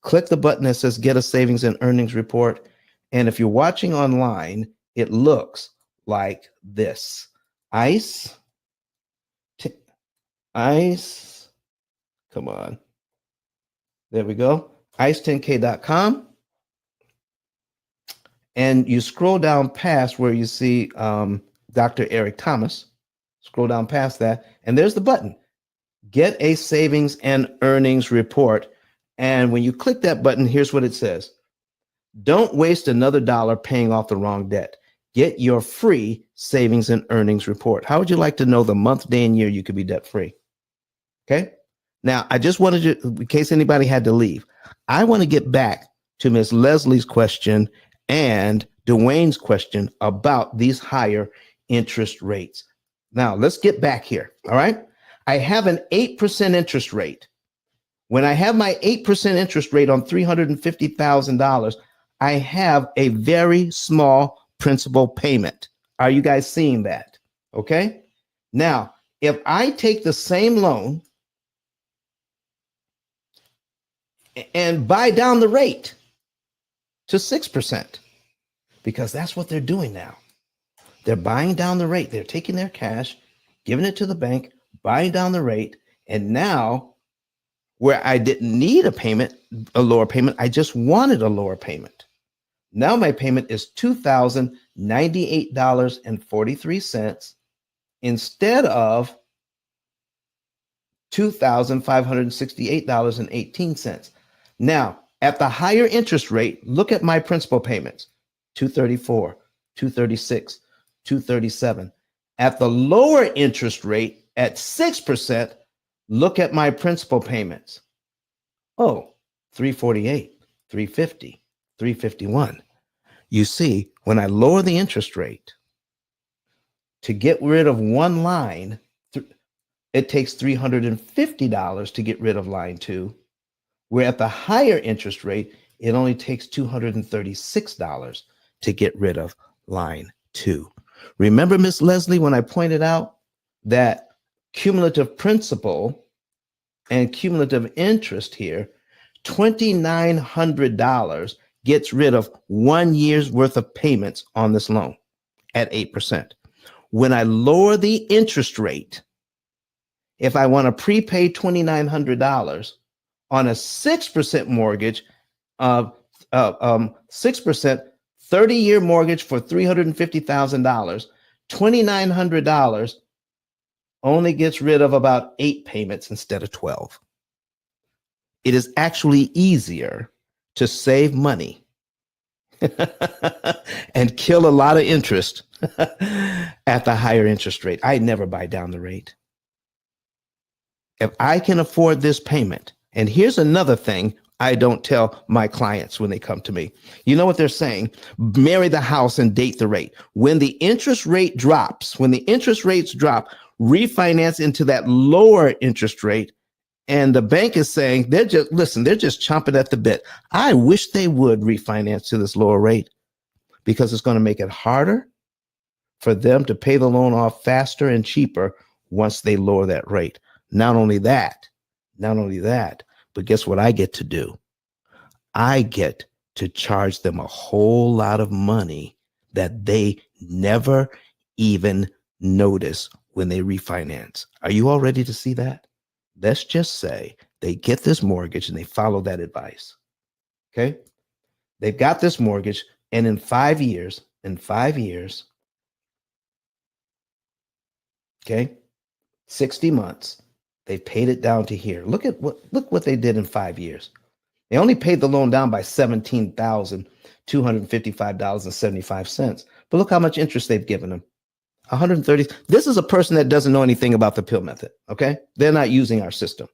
click the button that says get a savings and earnings report. And if you're watching online, it looks like this. ICE, ICE, come on. There we go. ICE10K.com. And you scroll down past where you see Dr. Eric Thomas. Scroll down past that, and there's the button. Get a savings and earnings report. And when you click that button, here's what it says. Don't waste another dollar paying off the wrong debt. Get your free savings and earnings report. How would you like to know the month, day, and year you could be debt free? Okay. Now, I just wanted to, in case anybody had to leave, I want to get back to Miss Leslie's question and Dwayne's question about these higher interest rates. Now, let's get back here. All right. I have an 8% interest rate. When I have my 8% interest rate on $350,000, I have a very small principal payment. Are you guys seeing that? Okay. Now, if I take the same loan and buy down the rate to 6%, because that's what they're doing now. They're buying down the rate. They're taking their cash, giving it to the bank, buying down the rate. And now, where I didn't need a lower payment, I just wanted a lower payment. Now my payment is $2,098.43 instead of $2,568.18. Now, at the higher interest rate, look at my principal payments, $234, $236, $237. At the lower interest rate at 6%, look at my principal payments. Oh, $348, $350, $351. You see, when I lower the interest rate to get rid of one line, it takes $350 to get rid of line 2, where at the higher interest rate, it only takes $236 to get rid of line 2. Remember, Miss Leslie, when I pointed out that cumulative principal and cumulative interest here, $2,900 gets rid of 1 year's worth of payments on this loan at 8%. When I lower the interest rate, if I want to prepay $2,900 on a 6% mortgage of 6%, 30-year mortgage for $350,000, $2,900 only gets rid of about 8 payments instead of 12. It is actually easier to save money and kill a lot of interest at the higher interest rate. I never buy down the rate. If I can afford this payment, and here's another thing I don't tell my clients when they come to me. You know what they're saying? Marry the house and date the rate. When the interest rate drops, when the interest rates drop, refinance into that lower interest rate. And the bank is saying, they're just chomping at the bit. I wish they would refinance to this lower rate because it's going to make it harder for them to pay the loan off faster and cheaper once they lower that rate. Not only that, but guess what I get to do? I get to charge them a whole lot of money that they never even notice when they refinance. Are you all ready to see that? Let's just say they get this mortgage and they follow that advice. Okay. They've got this mortgage, and in 5 years, okay, 60 months, they've paid it down to here. Look what they did in 5 years. They only paid the loan down by $17,255.75. But look how much interest they've given them. 130. This is a person that doesn't know anything about the P.I.L.L method. Okay. They're not using our system.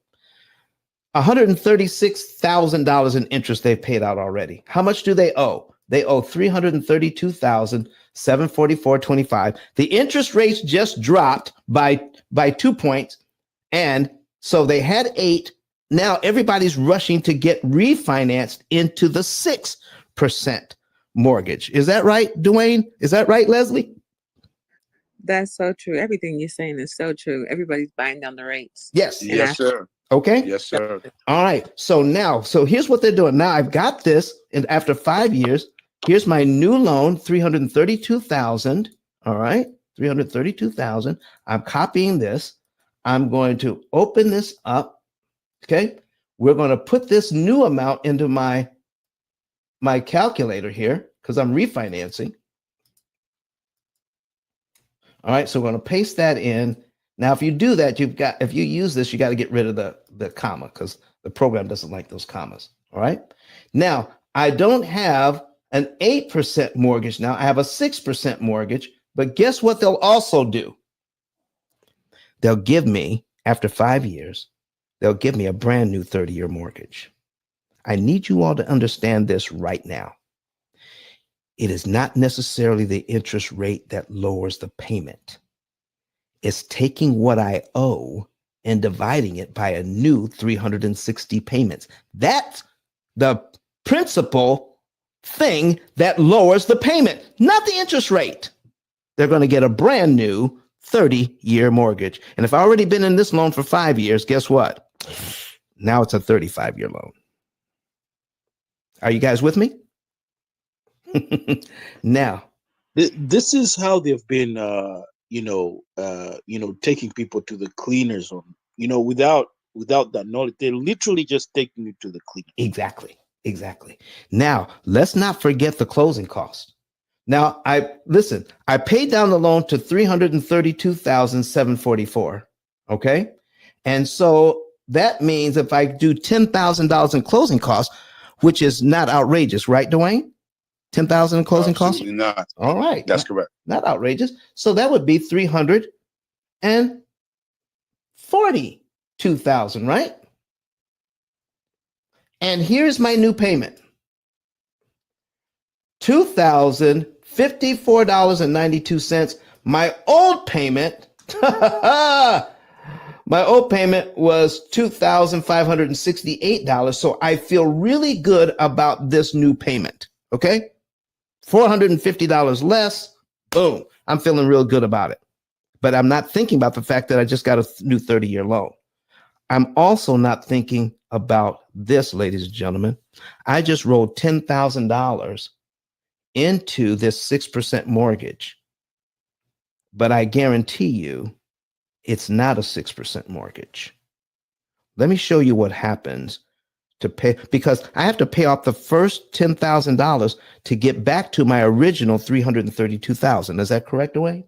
$136,000 in interest they've paid out already. How much do they owe? They owe $332,000. 744.25. The interest rates just dropped by 2 points, and so they had 8. Now everybody's rushing to get refinanced into the 6% mortgage. Is that right, Dwayne? Is that right, Leslie? That's so true. Everything you're saying is so true. Everybody's buying down the rates. Yes. And Yes, sir. Okay. Yes, sir. All right. So here's what they're doing. Now I've got this, and after 5 years, here's my new loan, 332,000. All right, 332,000. I'm copying this. I'm going to open this up. Okay. We're going to put this new amount into my calculator here because I'm refinancing. All right, so we're going to paste that in. Now, if you do that, if you use this, you got to get rid of the comma because the program doesn't like those commas. All right. Now, I don't have an 8% mortgage now. I have a 6% mortgage, but guess what they'll also do? They'll give me, after 5 years, they'll give me a brand new 30-year mortgage. I need you all to understand this right now. It is not necessarily the interest rate that lowers the payment. It's taking what I owe and dividing it by a new 360 payments. That's the principal thing that lowers the payment, not the interest rate. They're going to get a brand new 30-year mortgage. And if I've already been in this loan for 5 years, guess what? Now it's a 35-year loan. Are you guys with me? Now, This is how they've been, taking people to the cleaners on, without that knowledge. They're literally just taking you to the cleaners. Exactly. Now, let's not forget the closing cost. Now, I paid down the loan to $332,744. Okay. And so that means if I do $10,000 in closing costs, which is not outrageous, right, Dwayne? 10,000 in closing costs? Absolutely not. All right. That's correct. Not outrageous. So that would be 342,000, right? And here's my new payment. $2,054.92. My old payment, was $2,568. So I feel really good about this new payment. Okay. $450 less. Boom. I'm feeling real good about it. But I'm not thinking about the fact that I just got a new 30-year loan. I'm also not thinking about this, ladies and gentlemen. I just rolled $10,000 into this 6% mortgage. But I guarantee you it's not a 6% mortgage. Let me show you what happens to pay, because I have to pay off the first $10,000 to get back to my original $332,000. Is that correct, Dwayne?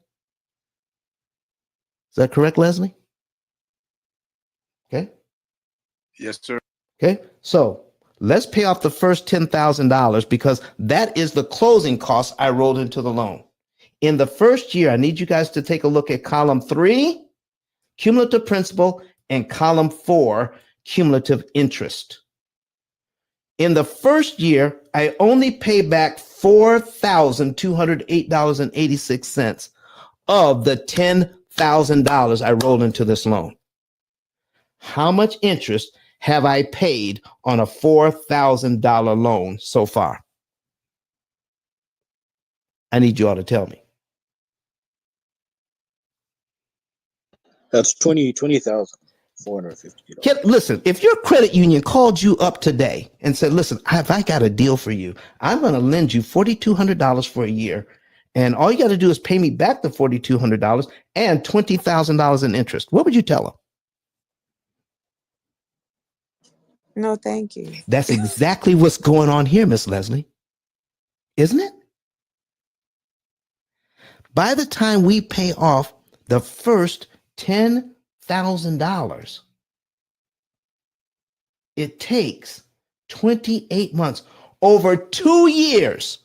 Is that correct, Leslie? Okay. Yes, sir. Okay. So let's pay off the first $10,000 because that is the closing cost I rolled into the loan. In the first year, I need you guys to take a look at column 3, cumulative principal, and column 4, cumulative interest. In the first year, I only pay back $4,208.86 of the $10,000 I rolled into this loan. How much interest have I paid on a $4,000 loan so far? I need you all to tell me. That's $20,450. Listen, if your credit union called you up today and said, listen, I got a deal for you. I'm going to lend you $4,200 for a year. And all you got to do is pay me back the $4,200 and $20,000 in interest. What would you tell them? No, thank you. That's exactly what's going on here, Miss Leslie. Isn't it? By the time we pay off the first $10,000, it takes 28 months, over 2 years,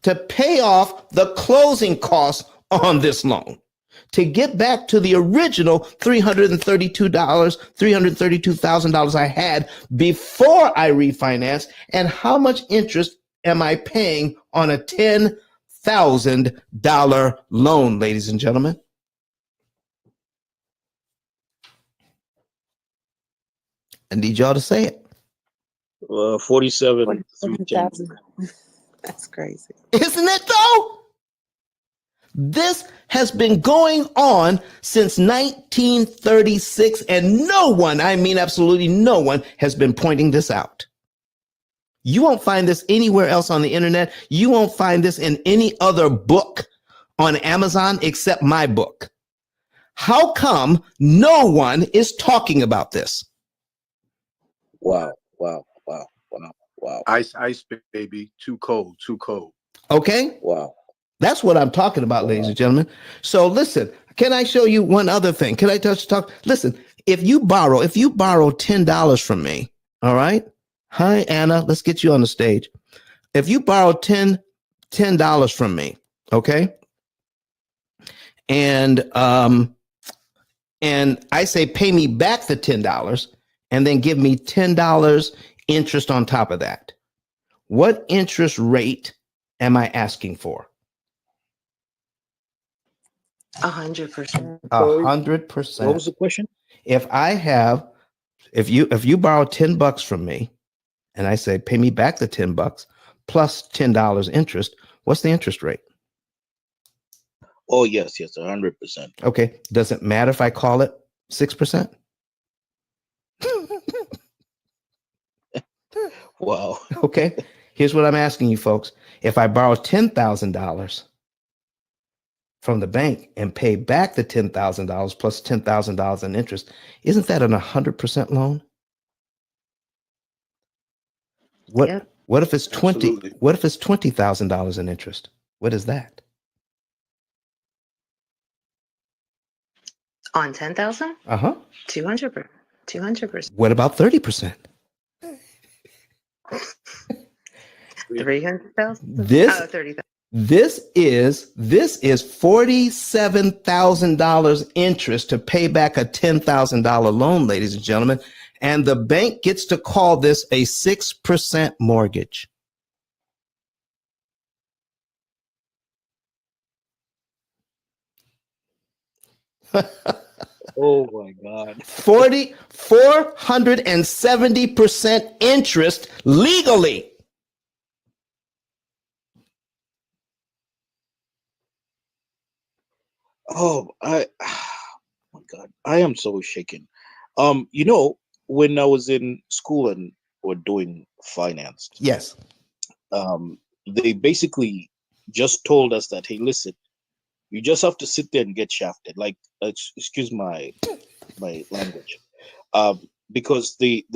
to pay off the closing costs on this loan, to get back to the original $332,000 I had before I refinanced. And how much interest am I paying on a $10,000 $40,000 loan, ladies and gentlemen. I need y'all to say it. 47,310. That's crazy. Isn't it though? This has been going on since 1936, and no one, I mean absolutely no one, has been pointing this out. You won't find this anywhere else on the internet. You won't find this in any other book on Amazon except my book. How come no one is talking about this? Wow. Ice, baby. Too cold. Okay? Wow. That's what I'm talking about, ladies and gentlemen. So listen, can I show you one other thing? Can I talk? Listen, if you borrow $10 from me, all right? Hi, Anna, let's get you on the stage. If you borrow $10 from me, okay? And I say pay me back the $10 and then give me $10 interest on top of that. What interest rate am I asking for? 100%. 100%. What was the question? If you borrow $10 from me and I say pay me back the $10 plus $10 interest, what's the interest rate? Oh, yes, 100%. Okay. Does it matter if I call it 6%? Wow. Okay. Here's what I'm asking you folks. If I borrow $10,000 from the bank and pay back the $10,000 plus $10,000 in interest, isn't that an 100% loan? What if it's 20? Absolutely. What if it's $20,000 in interest? What is that? On 10,000? Uh-huh. 200%. What about 30%? 300,000? This 30,000. this is $47,000 interest to pay back a $10,000 loan, ladies and gentlemen, and the bank gets to call this a 6% mortgage. Oh my God. 470% interest legally. Oh my God. I am so shaken. When I was in school and were doing finance, Yes. they basically just told us that, hey, listen, you just have to sit there and get shafted. Like, excuse my language, because the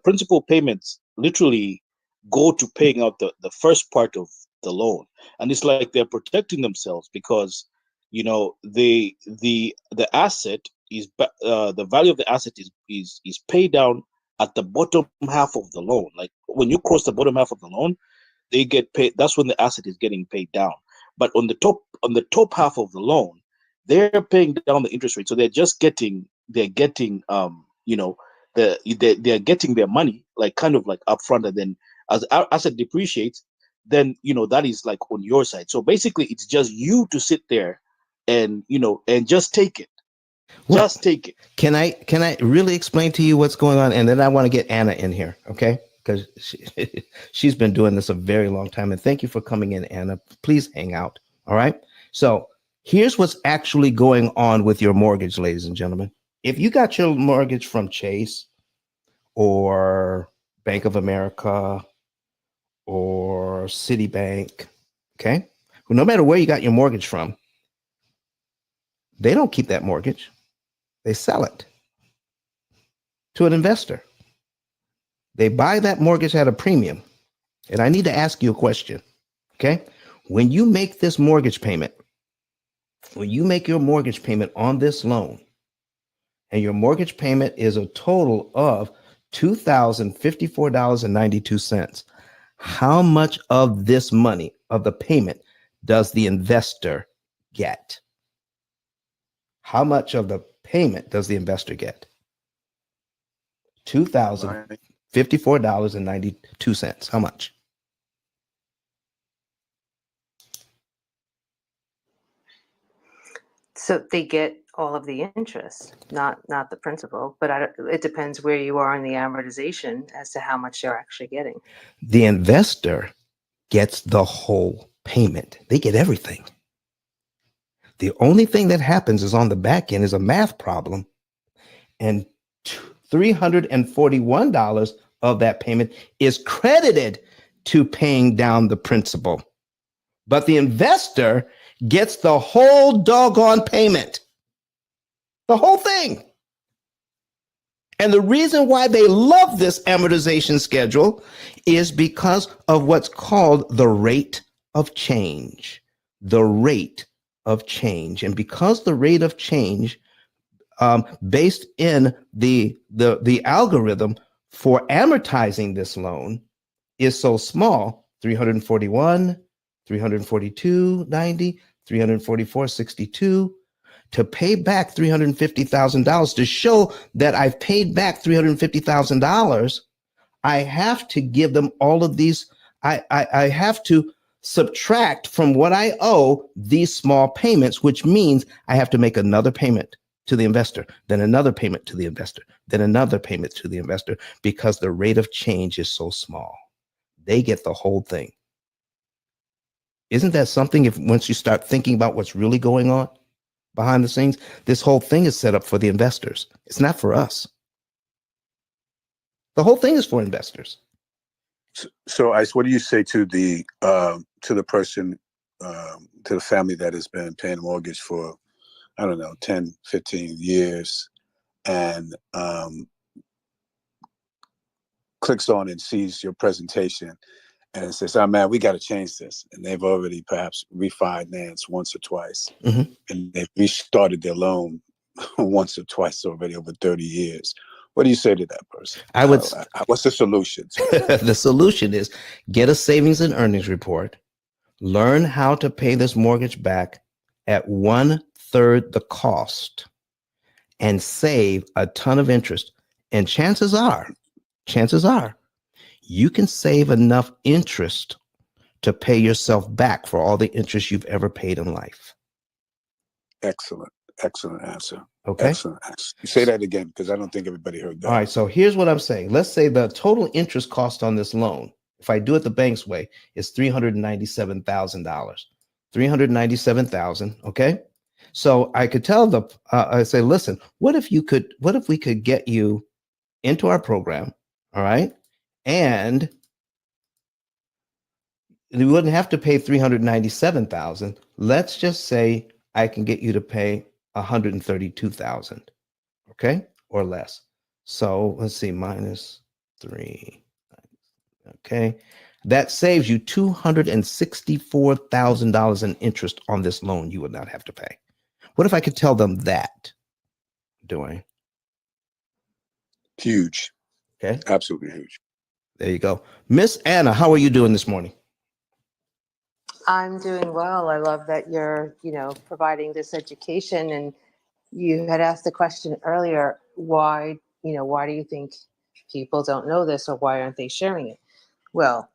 principal payments literally go to paying out the first part of the loan, and it's like they're protecting themselves because the asset is the value of the asset is paid down at the bottom half of the loan. Like when you cross the bottom half of the loan, they get paid. That's when the asset is getting paid down. But on the top half of the loan, they're paying down the interest rate. So they're getting they're getting their money like kind of like upfront, and then as asset depreciates, then that is like on your side. So basically, it's just you to sit there and and just take it. Just take it. Can I really explain to you what's going on? And then I want to get Anna in here, okay? Because she's been doing this a very long time. And thank you for coming in, Anna. Please hang out, all right? So here's what's actually going on with your mortgage, ladies and gentlemen. If you got your mortgage from Chase or Bank of America or Citibank, okay? Well, no matter where you got your mortgage from, they don't keep that mortgage. They sell it to an investor. They buy that mortgage at a premium. And I need to ask you a question, okay? When you make this mortgage payment, when you make your mortgage payment on this loan, and your mortgage payment is a total of $2,054.92, how much of this money, of the payment, does the investor get? How much of the payment does the investor get? $2,054.92. How much? So they get all of the interest, not the principal, but it depends where you are in the amortization as to how much they're actually getting. The investor gets the whole payment. They get everything. The only thing that happens is on the back end is a math problem, and $341 of that payment is credited to paying down the principal. But the investor gets the whole doggone payment, the whole thing. And the reason why they love this amortization schedule is because of what's called the rate of change. The rate of change. And because the rate of change, based in the algorithm for amortizing this loan, is so small, 341, 342.90, 344.62, to pay back $350,000, to show that I've paid back $350,000, I have to give them all of these. I have to subtract from what I owe these small payments, which means I have to make another payment to the investor, then another payment to the investor, then another payment to the investor, because the rate of change is so small. They get the whole thing. Isn't that something? If once you start thinking about what's really going on behind the scenes, this whole thing is set up for the investors. It's not for us. The whole thing is for investors. So, Ice, what do you say to the person, to the family that has been paying a mortgage for, I don't know, 10, 15 years, and clicks on and sees your presentation and says, "Oh man, we got to change this," and they've already perhaps refinanced once or twice, and they've restarted their loan once or twice already over 30 years. What do you say to that person? I would. What's the solution? The solution is get a savings and earnings report. Learn how to pay this mortgage back at 1/3 the cost, and save a ton of interest. And chances are, you can save enough interest to pay yourself back for all the interest you've ever paid in life. Excellent answer. Okay. Excellent answer. You say that again, because I don't think everybody heard that. All right. So here's what I'm saying. Let's say the total interest cost on this loan, if I do it the bank's way, is $397,000. $397,000. Okay. So I could tell I say, listen, what if we could get you into our program? All right. And you wouldn't have to pay $397,000. Let's just say I can get you to pay $132,000, okay, or less. So let's see, -3, okay. That saves you $264,000 in interest on this loan you would not have to pay. What if I could tell them that, Dwayne? Huge. Okay. Absolutely huge. There you go. Miss Anna, how are you doing this morning? I'm doing well. I love that you're, providing this education. And you had asked the question earlier, why do you think people don't know this, or why aren't they sharing it? Well,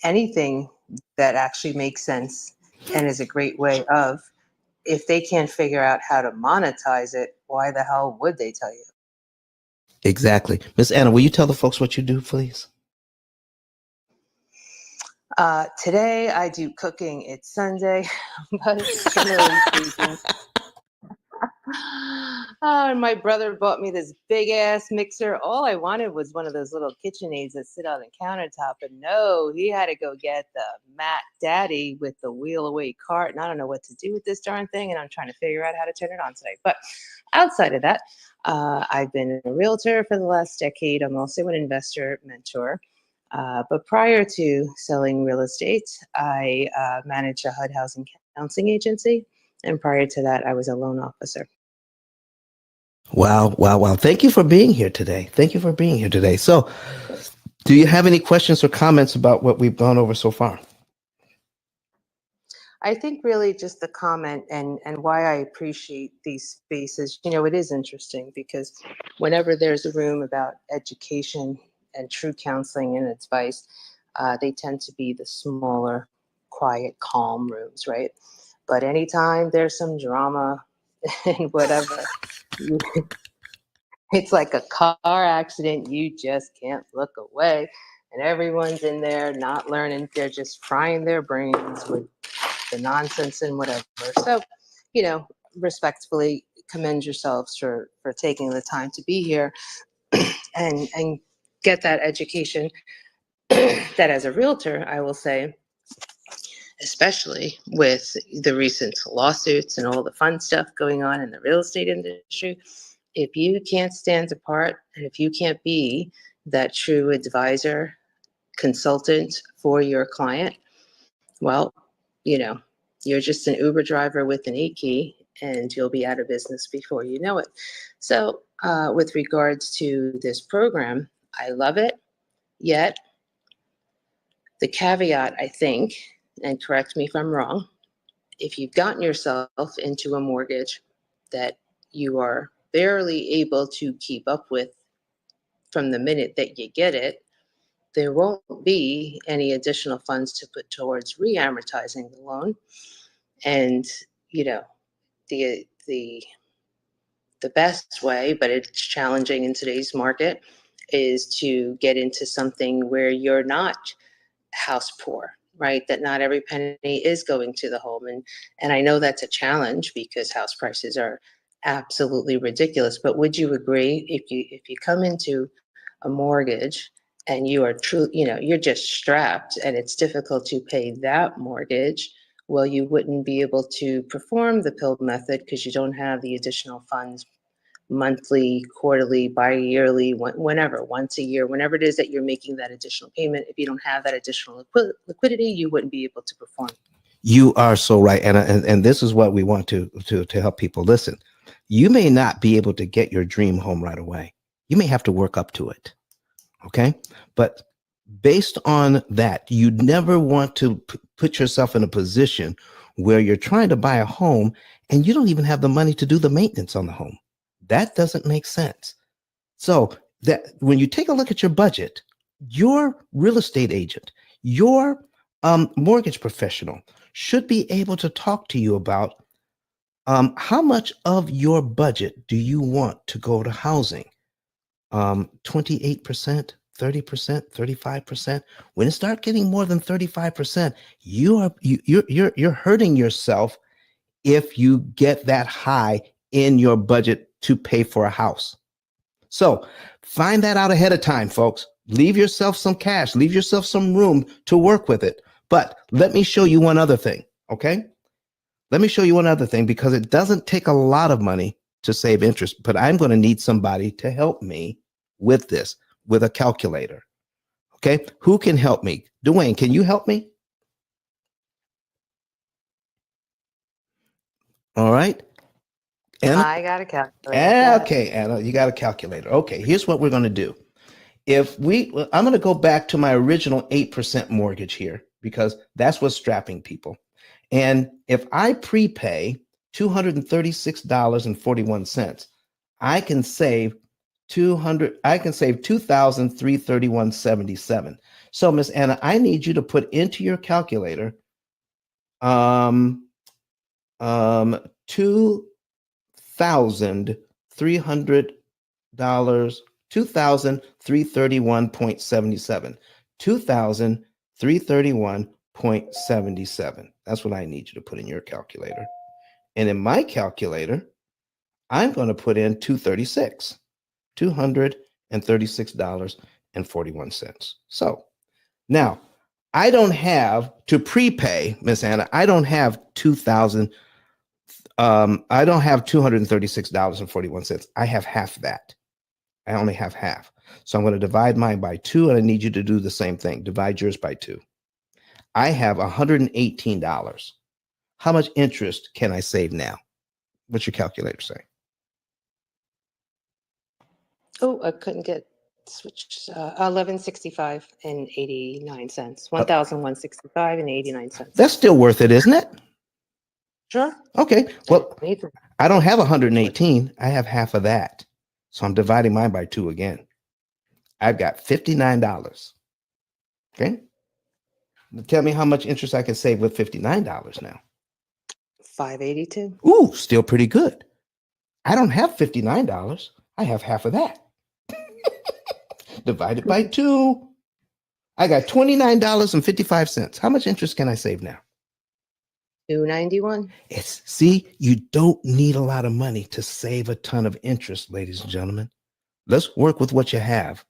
anything that actually makes sense and is a great way of, if they can't figure out how to monetize it, why the hell would they tell you? Exactly. Miss Anna, will you tell the folks what you do, please? Today I do cooking. It's Sunday, but generally speaking. And my brother bought me this big ass mixer. All I wanted was one of those little KitchenAids that sit on the countertop. And no, he had to go get the Mac Daddy with the wheel away cart. And I don't know what to do with this darn thing. And I'm trying to figure out how to turn it on today. But outside of that, I've been a realtor for the last decade. I'm also an investor mentor. But prior to selling real estate, I managed a HUD housing counseling agency. And prior to that, I was a loan officer. Wow. Thank you for being here today. So, do you have any questions or comments about what we've gone over so far? I think really just the comment and why I appreciate these spaces, it is interesting because whenever there's a room about education and true counseling and advice, they tend to be the smaller, quiet, calm rooms, right? But anytime there's some drama, and whatever. It's like a car accident. You just can't look away. And everyone's in there not learning. They're just frying their brains with the nonsense and whatever. So, you know, respectfully commend yourselves for taking the time to be here and get that education that as a realtor, I will say, especially with the recent lawsuits and all the fun stuff going on in the real estate industry, if you can't stand apart and if you can't be that true advisor, consultant for your client, well, you know, you're just an Uber driver with an e-key and you'll be out of business before you know it. So, with regards to this program, I love it. Yet, the caveat, I think, and correct me if I'm wrong, if you've gotten yourself into a mortgage that you are barely able to keep up with from the minute that you get it, there won't be any additional funds to put towards re-amortizing the loan. And, you know, the the best way, but it's challenging in today's market, is to get into something where you're not house poor, right? That not every penny is going to the home. And I know that's a challenge because house prices are absolutely ridiculous. But would you agree if you come into a mortgage and you are true, you know, you're just strapped and it's difficult to pay that mortgage, well, you wouldn't be able to perform the P.I.L.L method because you don't have the additional funds monthly, quarterly, bi-yearly, whenever, once a year, whenever it is that you're making that additional payment. If you don't have that additional liquidity, you wouldn't be able to perform. You are so right. And this is what we want to help people listen. You may not be able to get your dream home right away. You may have to work up to it. Okay. But based on that, you never want to put yourself in a position where you're trying to buy a home and you don't even have the money to do the maintenance on the home. That doesn't make sense. So that when you take a look at your budget, your real estate agent, your mortgage professional should be able to talk to you about how much of your budget do you want to go to housing? 28%, 30%, 35%. When it starts getting more than 35%, you're hurting yourself if you get that high in your budget to pay for a house. So find that out ahead of time, folks. Leave yourself some cash, leave yourself some room to work with it. But let me show you one other thing, okay? Let me show you one other thing because it doesn't take a lot of money to save interest, but I'm going to need somebody to help me with this, with a calculator. Okay, who can help me? Dwayne, can you help me? All right. Anna? I got a calculator. Okay, Anna, you got a calculator. Okay, here's what we're going to do. I'm going to go back to my original 8% mortgage here because that's what's strapping people. And if I prepay $236.41, I can save $2,331.77. So Miss Anna, I need you to put into your calculator $2,300, $2,331.77. $2,331.77. That's what I need you to put in your calculator. And in my calculator, I'm going to put in $236.41. So now I don't have to prepay, Miss Anna. I don't have $236.41. I have half that. I only have half. So I'm going to divide mine by 2, and I need you to do the same thing. Divide yours by 2. I have $118. How much interest can I save now? What's your calculator say? Oh, I couldn't get switched. 1165 and 89 cents. 1,165 and 89 cents. That's still worth it, isn't it? Sure. Okay. Well, I don't have 118. I have half of that. So I'm dividing mine by 2 again. I've got $59. Okay. Tell me how much interest I can save with $59 now. 582. Ooh, still pretty good. I don't have $59. I have half of that. Divided by 2. I got $29.55. How much interest can I save now? $291. See, you don't need a lot of money to save a ton of interest, ladies and gentlemen. Let's work with what you have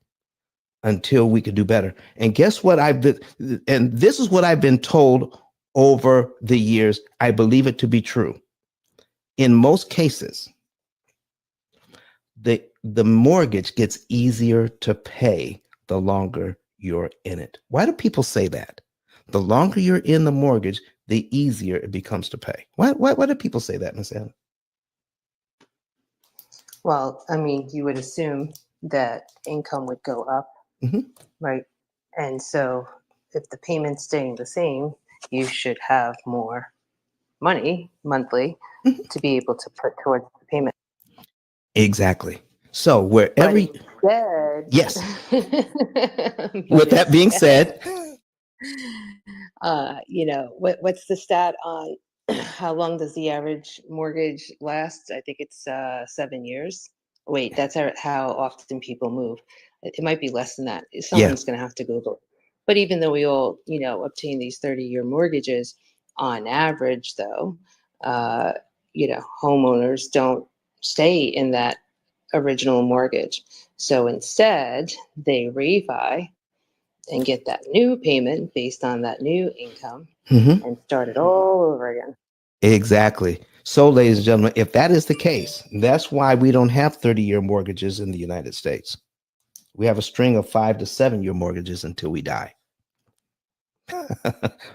until we can do better. And guess what and this is what I've been told over the years. I believe it to be true. In most cases, the mortgage gets easier to pay the longer you're in it. Why do people say that? The longer you're in the mortgage, the easier it becomes to pay. Why do people say that, Ms. Anna? Well, I mean, you would assume that income would go up, right? And so if the payment's staying the same, you should have more money monthly to be able to put towards the payment. Exactly. So wherever yes. With that being said, what's the stat on how long does the average mortgage last? I think it's 7 years. Wait, that's how often people move. It might be less than that. Someone's going to have to Google it. But even though we all, obtain these 30-year mortgages, on average, though, homeowners don't stay in that original mortgage. So instead, they refi and get that new payment based on that new income and start it all over again. Exactly. So, ladies and gentlemen, if that is the case, that's why we don't have 30-year mortgages in the United States. We have a string of 5 to 7 year mortgages until we die.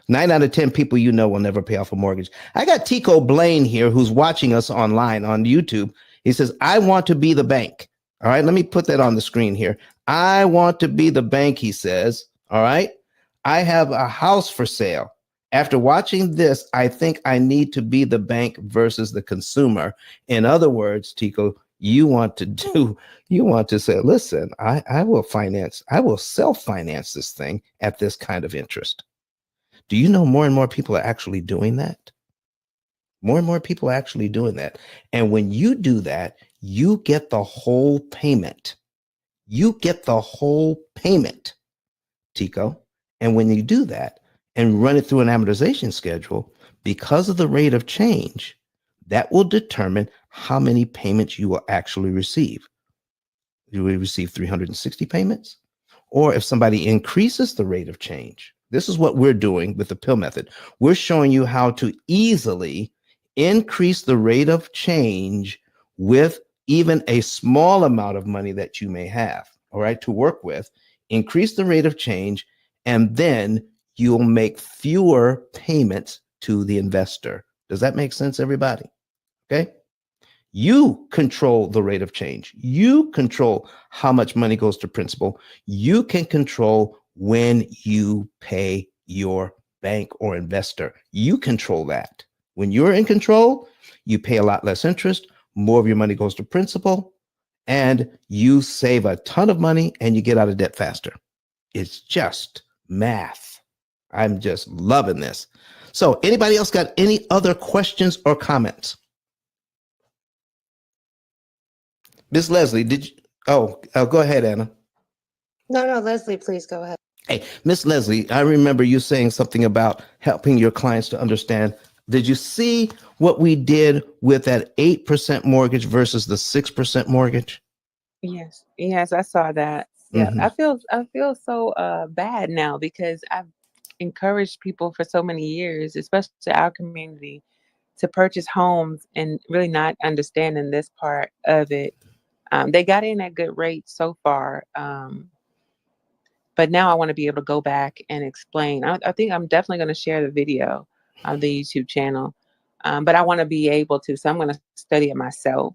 9 out of 10 people will never pay off a mortgage. I got Tico Blaine here who's watching us online on YouTube. He says, I want to be the bank. All right, let me put that on the screen here. I want to be the bank, he says. All right, I have a house for sale. After watching this, I think I need to be the bank versus the consumer. In other words, Tico, you want to say, listen, I will self-finance this thing at this kind of interest. Do you know more and more people are actually doing that? More and more people are actually doing that. And when you do that, you get the whole payment. You get the whole payment, Tico. And when you do that and run it through an amortization schedule, because of the rate of change, that will determine how many payments you will actually receive. You will receive 360 payments. Or if somebody increases the rate of change, this is what we're doing with the P.I.L.L method. We're showing you how to easily increase the rate of change with even a small amount of money that you may have, all right, to work with. Increase the rate of change, and then you'll make fewer payments to the investor. Does that make sense, everybody? Okay. You control the rate of change. You control how much money goes to principal. You can control when you pay your bank or investor. You control that. When you're in control, you pay a lot less interest, more of your money goes to principal, and you save a ton of money and you get out of debt faster. It's just math. I'm just loving this. So, anybody else got any other questions or comments? Miss Leslie, did you? Oh, go ahead, Anna. No, Leslie, please go ahead. Hey, Miss Leslie, I remember you saying something about helping your clients to understand. Did you see what we did with that 8% mortgage versus the 6% mortgage? Yes, I saw that. Yeah, I feel so bad now because I've encouraged people for so many years, especially our community, to purchase homes and really not understanding this part of it. They got in at good rates so far, but now I want to be able to go back and explain. I think I'm definitely going to share the video on the YouTube channel, but I want to be able to. So I'm going to study it myself.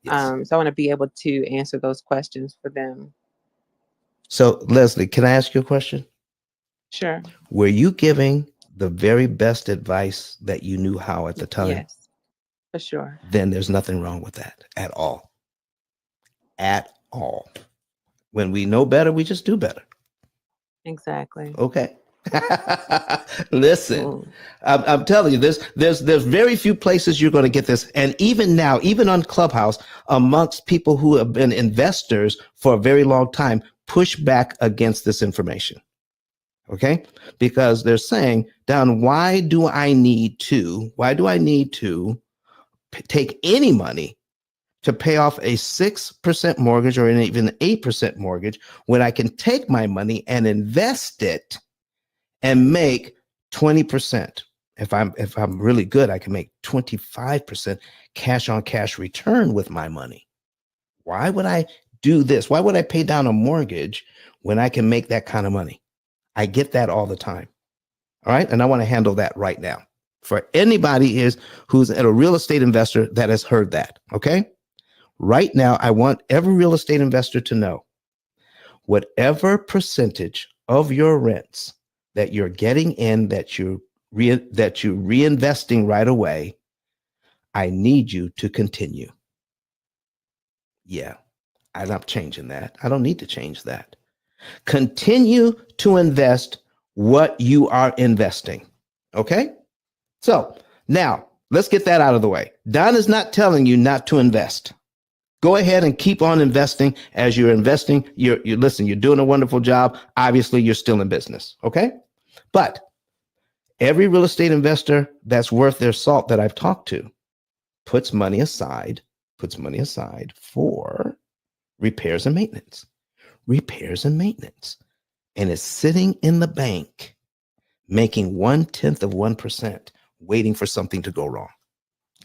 Yes. So I want to be able to answer those questions for them. So, Leslie, can I ask you a question? Sure. Were you giving the very best advice that you knew how at the time? Yes, for sure. Then there's nothing wrong with that at all. At all. When we know better, we just do better. Exactly. Okay. Listen, I'm telling you, there's very few places you're going to get this, and even now, even on Clubhouse, amongst people who have been investors for a very long time, push back against this information. Okay, because they're saying, Don, why do I need to take any money to pay off a 6% mortgage or an even 8% mortgage when I can take my money and invest it and make 20%? If I'm really good, I can make 25% cash on cash return with my money. Why would I do this? Why would I pay down a mortgage when I can make that kind of money? I get that all the time. All right. And I want to handle that right now for anybody who's a real estate investor that has heard that. Okay. Right now, I want every real estate investor to know whatever percentage of your rents that you're getting in, that you're reinvesting right away, I need you to continue. Yeah, I'm not changing that. I don't need to change that. Continue to invest what you are investing. Okay? So now let's get that out of the way. Don is not telling you not to invest. Go ahead and keep on investing. As you're investing, you're doing a wonderful job. Obviously, you're still in business. Okay? But every real estate investor that's worth their salt that I've talked to puts money aside for repairs and maintenance. And it's sitting in the bank, making 0.1%, waiting for something to go wrong.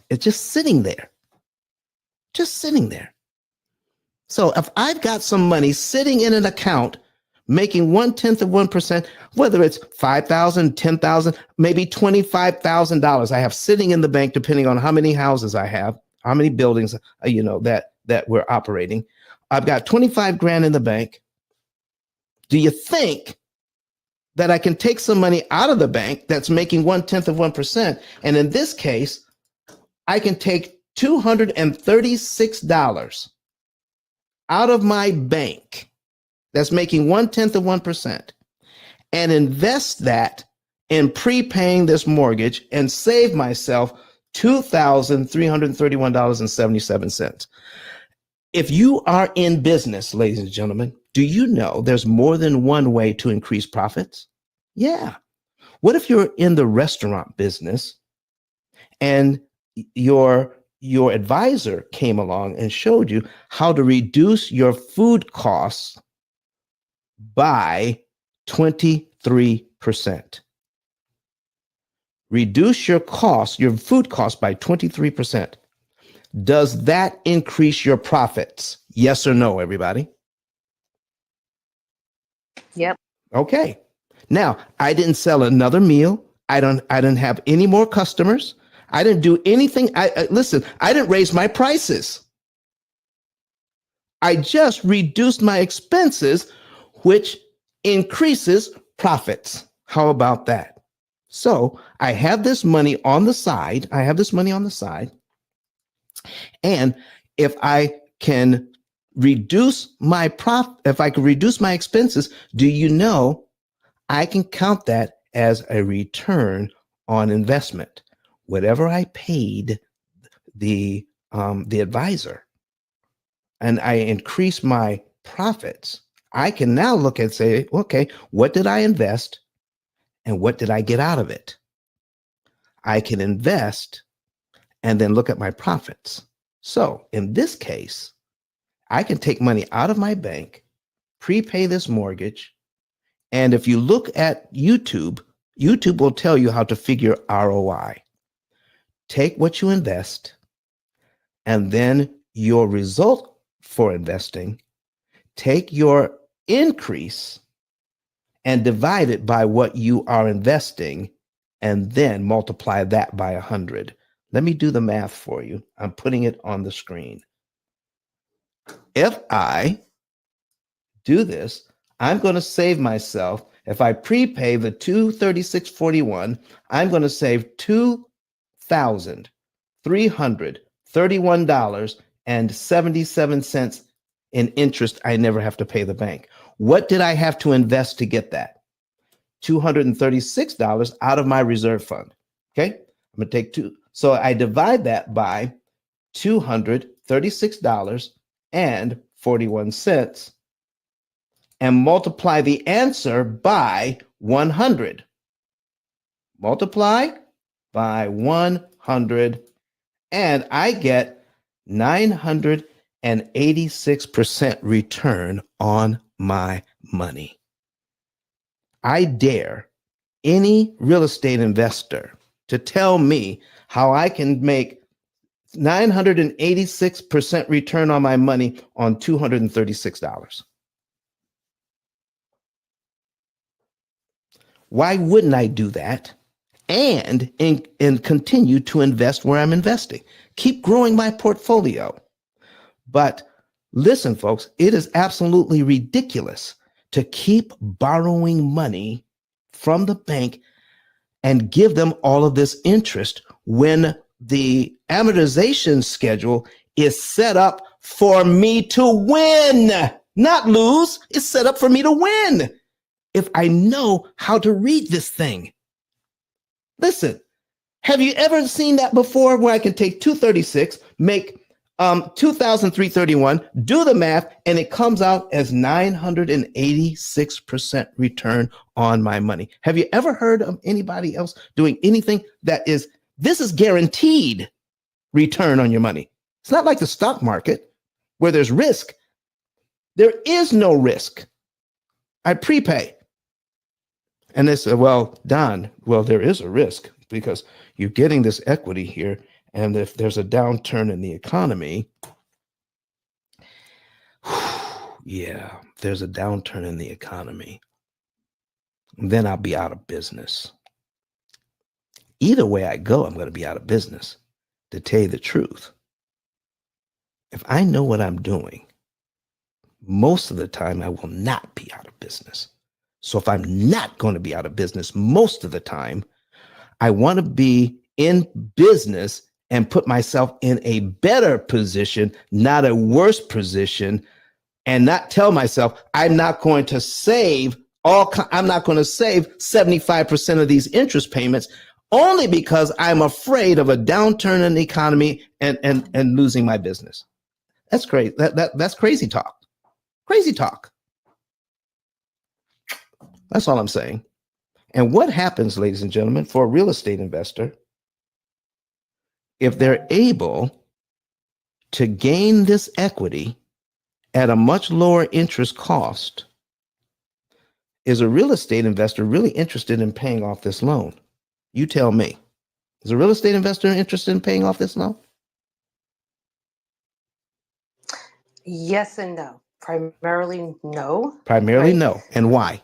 It's just sitting there. So if I've got some money sitting in an account making 0.1%, whether it's $5,000, $10,000, maybe $25,000 I have sitting in the bank, depending on how many houses I have, how many buildings, that we're operating. I've got 25 grand in the bank. Do you think that I can take some money out of the bank that's making 0.1%? And in this case, I can take $236 out of my bank that's making 0.1% and invest that in prepaying this mortgage and save myself $2,331.77. If you are in business, ladies and gentlemen, do you know there's more than one way to increase profits? Yeah. What if you're in the restaurant business and your advisor came along and showed you how to reduce your food costs by 23%? Reduce your food costs by 23%. Does that increase your profits? Yes or no, everybody? Yep. Okay. Now, I didn't sell another meal. I didn't have any more customers. I didn't do anything. Listen, I didn't raise my prices. I just reduced my expenses, which increases profits. How about that? So I have this money on the side. And if I can reduce my expenses, do you know I can count that as a return on investment? Whatever I paid the advisor, and I increase my profits, I can now look and say, okay, what did I invest and what did I get out of it? I can invest and then look at my profits. So in this case, I can take money out of my bank, prepay this mortgage, and if you look at YouTube will tell you how to figure ROI. Take what you invest, and then your result for investing, take your increase and divide it by what you are investing, and then multiply that by 100. Let me do the math for you. I'm putting it on the screen. If I do this, I'm going to save myself. If I prepay the $236.41, I'm going to save $2,331.77 in interest I never have to pay the bank. What did I have to invest to get that? $236 out of my reserve fund. Okay, I'm going to take two. So I divide that by $236.41 and multiply the answer by 100. Multiply by 100, and I get 986% return on my money. I dare any real estate investor to tell me how I can make 986% return on my money on $236. Why wouldn't I do that? And continue to invest where I'm investing. Keep growing my portfolio. But listen, folks, it is absolutely ridiculous to keep borrowing money from the bank and give them all of this interest when the amortization schedule is set up for me to win, not lose. It's set up for me to win if I know how to read this thing. Listen, have you ever seen that before where I can take 236, make 2,331, do the math, and it comes out as 986% return on my money? Have you ever heard of anybody else doing anything this is guaranteed return on your money? It's not like the stock market where there's risk. There is no risk. I prepay. And they said, well, Don, there is a risk because you're getting this equity here. And if there's a downturn in the economy, yeah, if there's a downturn in the economy, then I'll be out of business. Either way I go, I'm going to be out of business. To tell you the truth, if I know what I'm doing, most of the time I will not be out of business. So if I'm not going to be out of business most of the time, I want to be in business and put myself in a better position, not a worse position, and not tell myself I'm not going to save 75% of these interest payments only because I'm afraid of a downturn in the economy and losing my business. That's crazy. That's crazy talk. Crazy talk. That's all I'm saying. And what happens, ladies and gentlemen, for a real estate investor, if they're able to gain this equity at a much lower interest cost, is a real estate investor really interested in paying off this loan? You tell me. Is a real estate investor interested in paying off this loan? Yes and no. Primarily no. Primarily right? no. And why?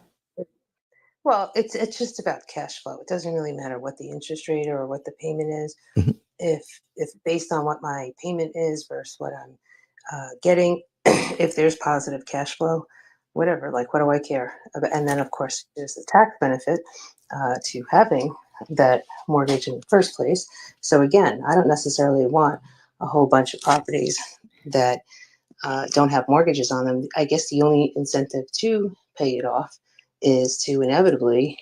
Well, it's just about cash flow. It doesn't really matter what the interest rate or what the payment is. Mhm. If based on what my payment is versus what I'm getting, if there's positive cash flow, whatever, like what do I care? And then of course there's the tax benefit to having that mortgage in the first place. So again, I don't necessarily want a whole bunch of properties that don't have mortgages on them. I guess the only incentive to pay it off is to inevitably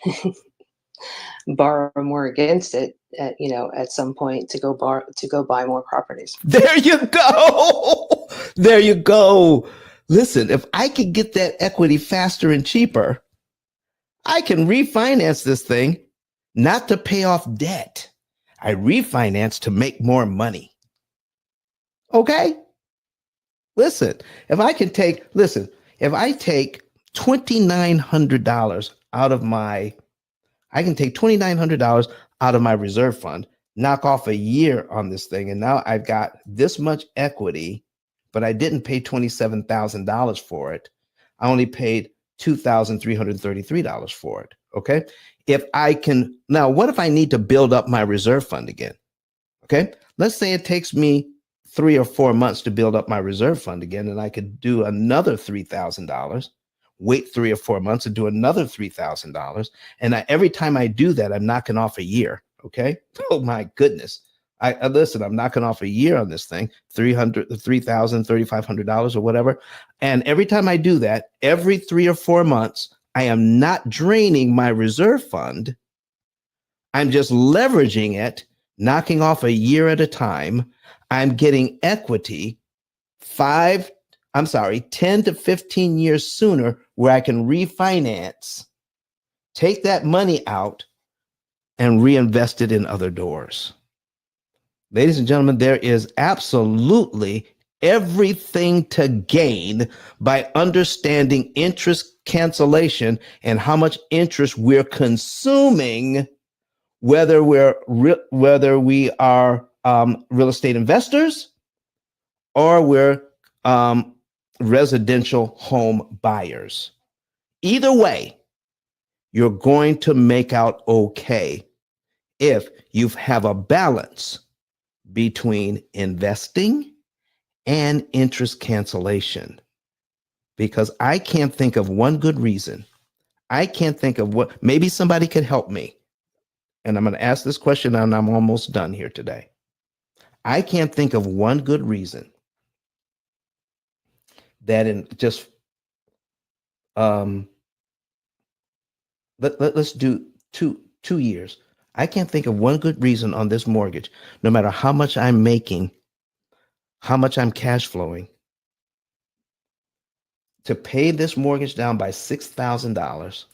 borrow more against it at some point to go buy more properties. There you go. There you go. Listen, if I could get that equity faster and cheaper, I can refinance this thing, not to pay off debt. I refinance to make more money. Okay? Listen, if I take $2,900 out of my reserve fund, knock off a year on this thing, and now I've got this much equity, but I didn't pay $27,000 for it. I only paid $2,333 for it. Okay. Now what if I need to build up my reserve fund again? Okay. Let's say it takes me 3 or 4 months to build up my reserve fund again, and I could do another $3,000, wait 3 or 4 months and do another $3,000. And every time I do that, I'm knocking off a year. Okay. Oh my goodness. Listen, I'm knocking off a year on this thing, $3,000, $3,500 or whatever. And every time I do that, every 3 or 4 months, I am not draining my reserve fund. I'm just leveraging it, knocking off a year at a time. I'm getting equity 10 to 15 years sooner where I can refinance, take that money out, and reinvest it in other doors. Ladies and gentlemen, there is absolutely everything to gain by understanding interest cancellation and how much interest we're consuming, whether we are real estate investors or we're residential home buyers. Either way, you're going to make out okay if you have a balance between investing and interest cancellation. Because I can't think of one good reason. I can't think of what, maybe somebody could help me. And I'm going to ask this question and I'm almost done here today. I can't think of one good reason that in just, let's do two years. I can't think of one good reason on this mortgage, no matter how much I'm making, how much I'm cash flowing, to pay this mortgage down by $6,000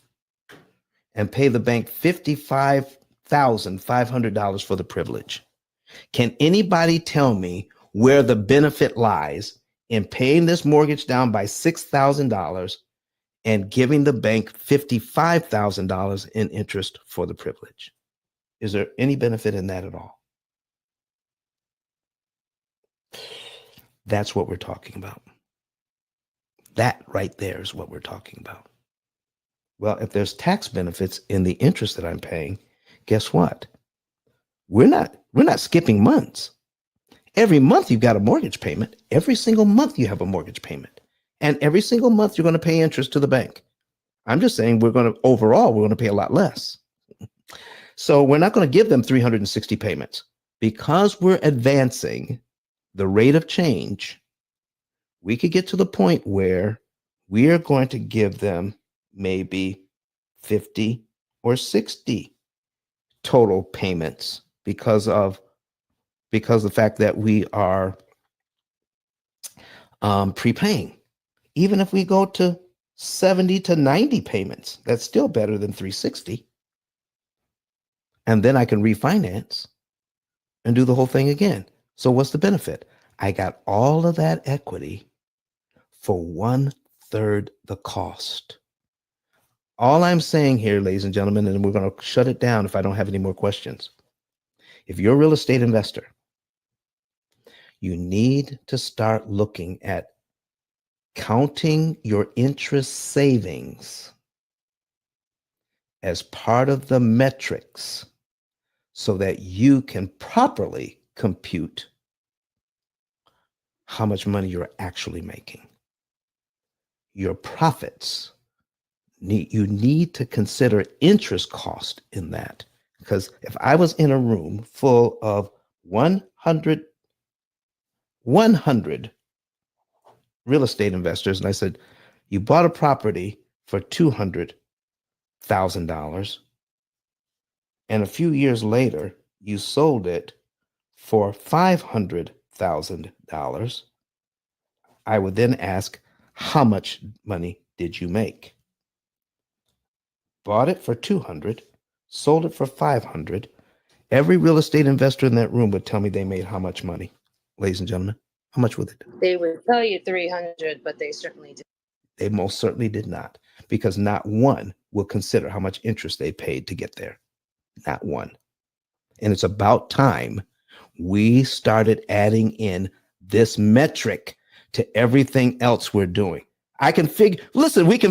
and pay the bank $55,500 for the privilege. Can anybody tell me where the benefit lies in paying this mortgage down by $6,000 and giving the bank $55,000 in interest for the privilege? Is there any benefit in that at all? That's what we're talking about. That right there is what we're talking about. Well, if there's tax benefits in the interest that I'm paying, guess what? We're not skipping months. Every month you've got a mortgage payment. Every single month you have a mortgage payment. And every single month you're going to pay interest to the bank. I'm just saying we're going to pay a lot less. So we're not going to give them 360 payments. Because we're advancing the rate of change, we could get to the point where we are going to give them maybe 50 or 60 total payments because of the fact that we are prepaying. Even if we go to 70 to 90 payments, that's still better than 360. And then I can refinance and do the whole thing again. So what's the benefit? I got all of that equity for 1/3 the cost. All I'm saying here, ladies and gentlemen, and we're going to shut it down if I don't have any more questions. If you're a real estate investor, you need to start looking at counting your interest savings as part of the metrics so that you can properly compute how much money you're actually making. Your profits, you need to consider interest cost in that. Because if I was in a room full of 100 real estate investors, and I said, you bought a property for $200,000, and a few years later, you sold it for $500,000, I would then ask, how much money did you make? Bought it for 200, sold it for 500. Every real estate investor in that room would tell me they made how much money, ladies and gentlemen. How much would it? They would tell you 300, but they certainly did. They most certainly did not, because not one will consider how much interest they paid to get there. Not one. And it's about time we started adding in this metric to everything else we're doing. We can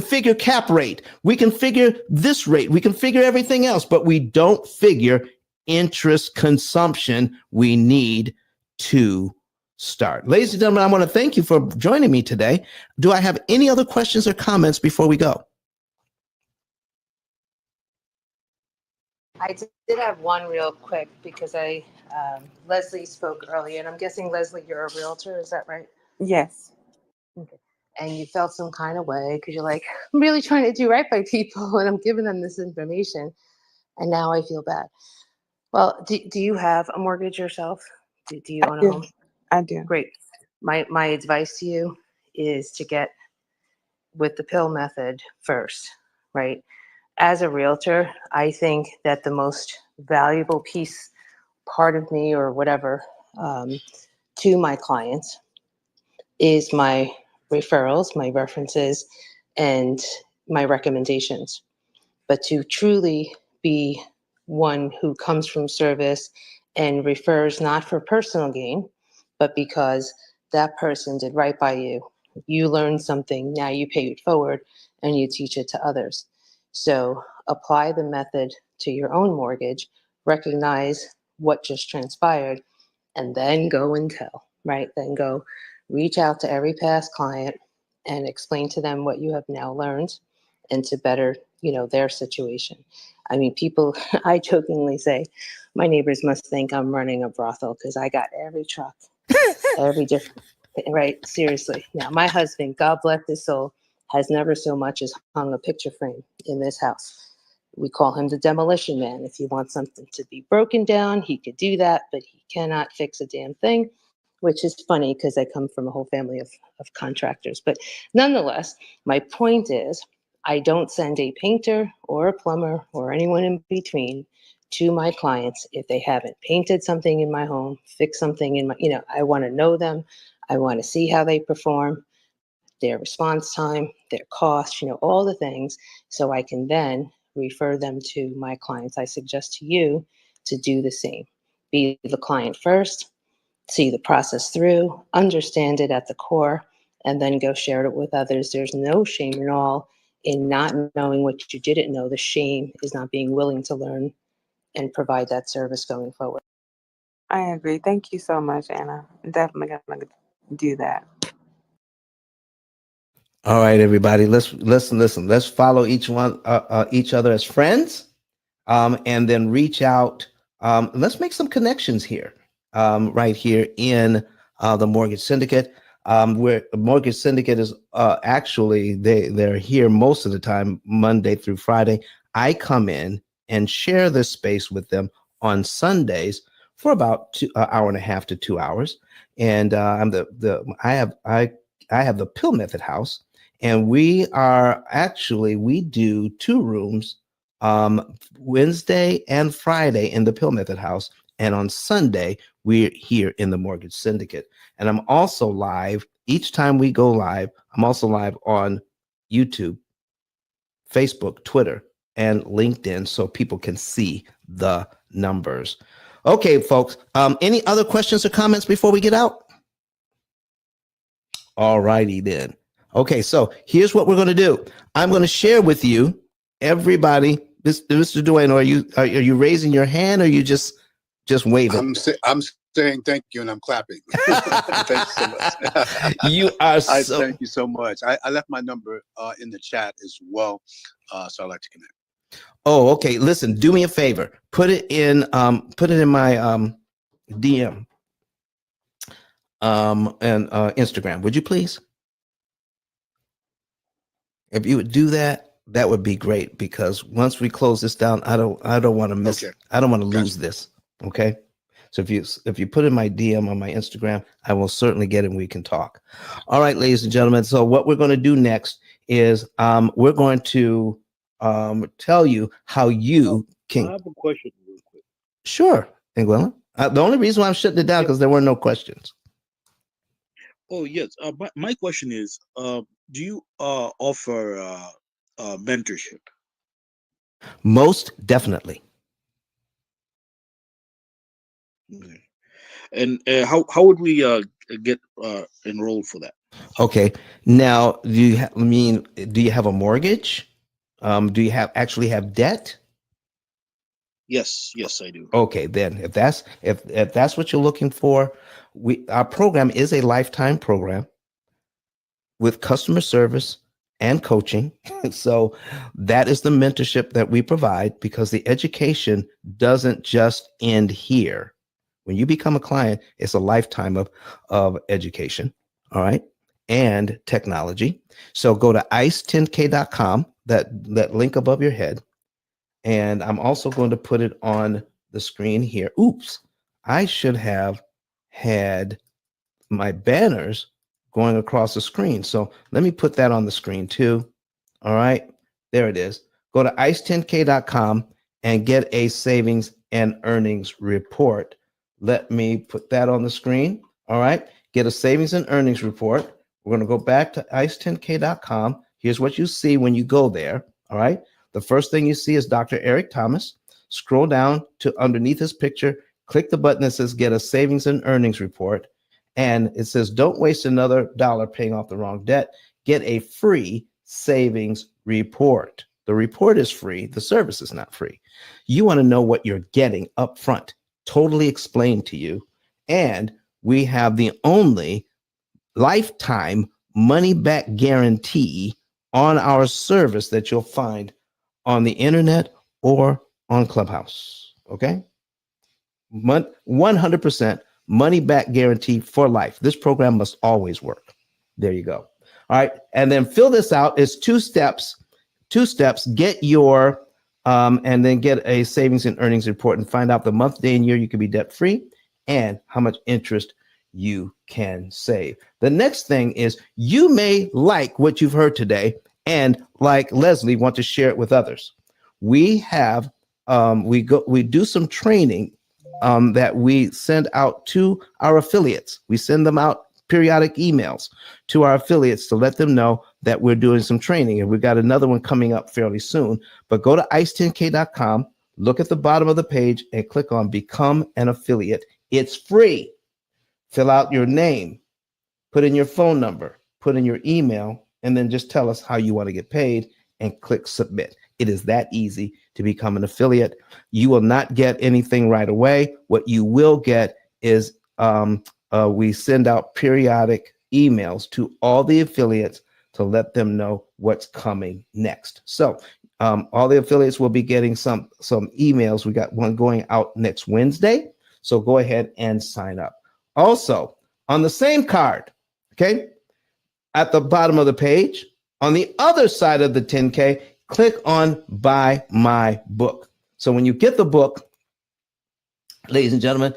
figure cap rate. We can figure this rate. We can figure everything else, but we don't figure interest consumption. We need to start. Ladies and gentlemen, I want to thank you for joining me today. Do I have any other questions or comments before we go? I did have one real quick because Leslie spoke earlier, and I'm guessing, Leslie, you're a realtor. Is that right? Yes. Okay. and you felt some kind of way because you're like, I'm really trying to do right by people and I'm giving them this information, and now I feel bad. Well, do you have a mortgage yourself? Do you I own a do. home? I do. Great. My advice to you is to get with the P.I.L.L method first, right? As a realtor, I think that the most valuable piece, part of me or whatever, to my clients is my referrals, my references, and my recommendations. But to truly be one who comes from service and refers not for personal gain, but because that person did right by you. You learned something, now you pay it forward and you teach it to others. So apply the method to your own mortgage, recognize what just transpired, and then go and tell, right? Then go reach out to every past client and explain to them what you have now learned and to better, their situation. I mean, people, I jokingly say, my neighbors must think I'm running a brothel because I got every truck, every different, right? Seriously. Now, my husband, God bless his soul, has never so much as hung a picture frame in this house. We call him the demolition man. If you want something to be broken down, he could do that, but he cannot fix a damn thing, which is funny because I come from a whole family of contractors. But nonetheless, my point is, I don't send a painter or a plumber or anyone in between to my clients if they haven't painted something in my home, fixed something in my, I want to know them. I want to see how they perform, their response time, their cost, all the things, so I can then refer them to my clients. I suggest to you to do the same. Be the client first, see the process through, understand it at the core, and then go share it with others. There's no shame at all in not knowing what you didn't know. The shame is not being willing to learn and provide that service going forward. I agree. Thank you so much, Anna. I'm definitely gonna do that. All right, everybody. Let's listen. Let's follow each other as friends, and then reach out. Let's make some connections here, right here in the mortgage syndicate. Where the mortgage syndicate is actually they're here most of the time, Monday through Friday. I come in and share this space with them on Sundays for about an hour and a half to 2 hours. And I'm I have the P.I.L.L method house, and we do two rooms, Wednesday and Friday in the P.I.L.L method house, and on Sunday we're here in the mortgage syndicate. And I'm also live each time we go live. I'm also live on YouTube, Facebook, Twitter, and LinkedIn, so people can see the numbers. Okay, folks. Any other questions or comments before we get out? All righty then. Okay, so here's what we're going to do. I'm going to share with you, everybody. Mr. Dwayne, are you raising your hand, or you just waving? I'm saying thank you and I'm clapping. Thank you so much. You are so. Thank you so much. I left my number in the chat as well, so I'd like to connect. Oh, okay. Listen, do me a favor. Put it in my DM and Instagram. Would you please? If you would do that, that would be great, because once we close this down, I don't want to miss. Okay. I don't want to lose Gotcha. this. Okay. So if you put in my DM on my Instagram, I will certainly get it and we can talk. All right, ladies and gentlemen. So what we're going to do next is we're going to tell you how you can. I have a question real quick. Sure, Ingwella. The only reason why I'm shutting it down because there were no questions. Oh yes. My question is, do you offer mentorship? Most definitely. Okay. And how would we get enrolled for that? Okay. Now, do you have a mortgage? Do you actually have debt? Yes, I do. Okay, then if that's what you're looking for, our program is a lifetime program with customer service and coaching. So that is the mentorship that we provide, because the education doesn't just end here. When you become a client, it's a lifetime of education. All right. and technology. So go to ice10k.com, that link above your head. And I'm also going to put it on the screen here. Oops, I should have had my banners going across the screen. So let me put that on the screen too. All right, there it is. Go to ice10k.com and get a savings and earnings report. Let me put that on the screen. All right, get a savings and earnings report. We're going to go back to ice10k.com. Here's what you see when you go there. All right, the first thing you see is Dr. Eric Thomas. Scroll down to underneath his picture, click the button that says get a savings and earnings report. And it says, don't waste another dollar paying off the wrong debt. Get a free savings report. The report is free. The service is not free. You want to know what you're getting up front, totally explained to you. And we have the only lifetime money back guarantee on our service that you'll find on the internet or on Clubhouse. Okay? 100% money back guarantee for life. This program must always work. There you go. All right. And then fill this out. It's 2 steps. 2 steps. Get your and then get a savings and earnings report and find out the month, day, and year you can be debt free and how much interest you can save. The next thing is you may like what you've heard today and, like Leslie, want to share it with others. We have we do some training that we send out to our affiliates. We send them out periodic emails to our affiliates to let them know that we're doing some training. And we've got another one coming up fairly soon. But go to ice10k.com, look at the bottom of the page and click on Become an Affiliate. It's free. Fill out your name, put in your phone number, put in your email, and then just tell us how you want to get paid and click Submit. It is that easy to become an affiliate. You will not get anything right away. What you will get is we send out periodic emails to all the affiliates to let them know what's coming next. So all the affiliates will be getting some emails. We got one going out next Wednesday. So go ahead and sign up. Also, on the same card, okay, at the bottom of the page, on the other side of the 10K, click on Buy My Book. So when you get the book, ladies and gentlemen,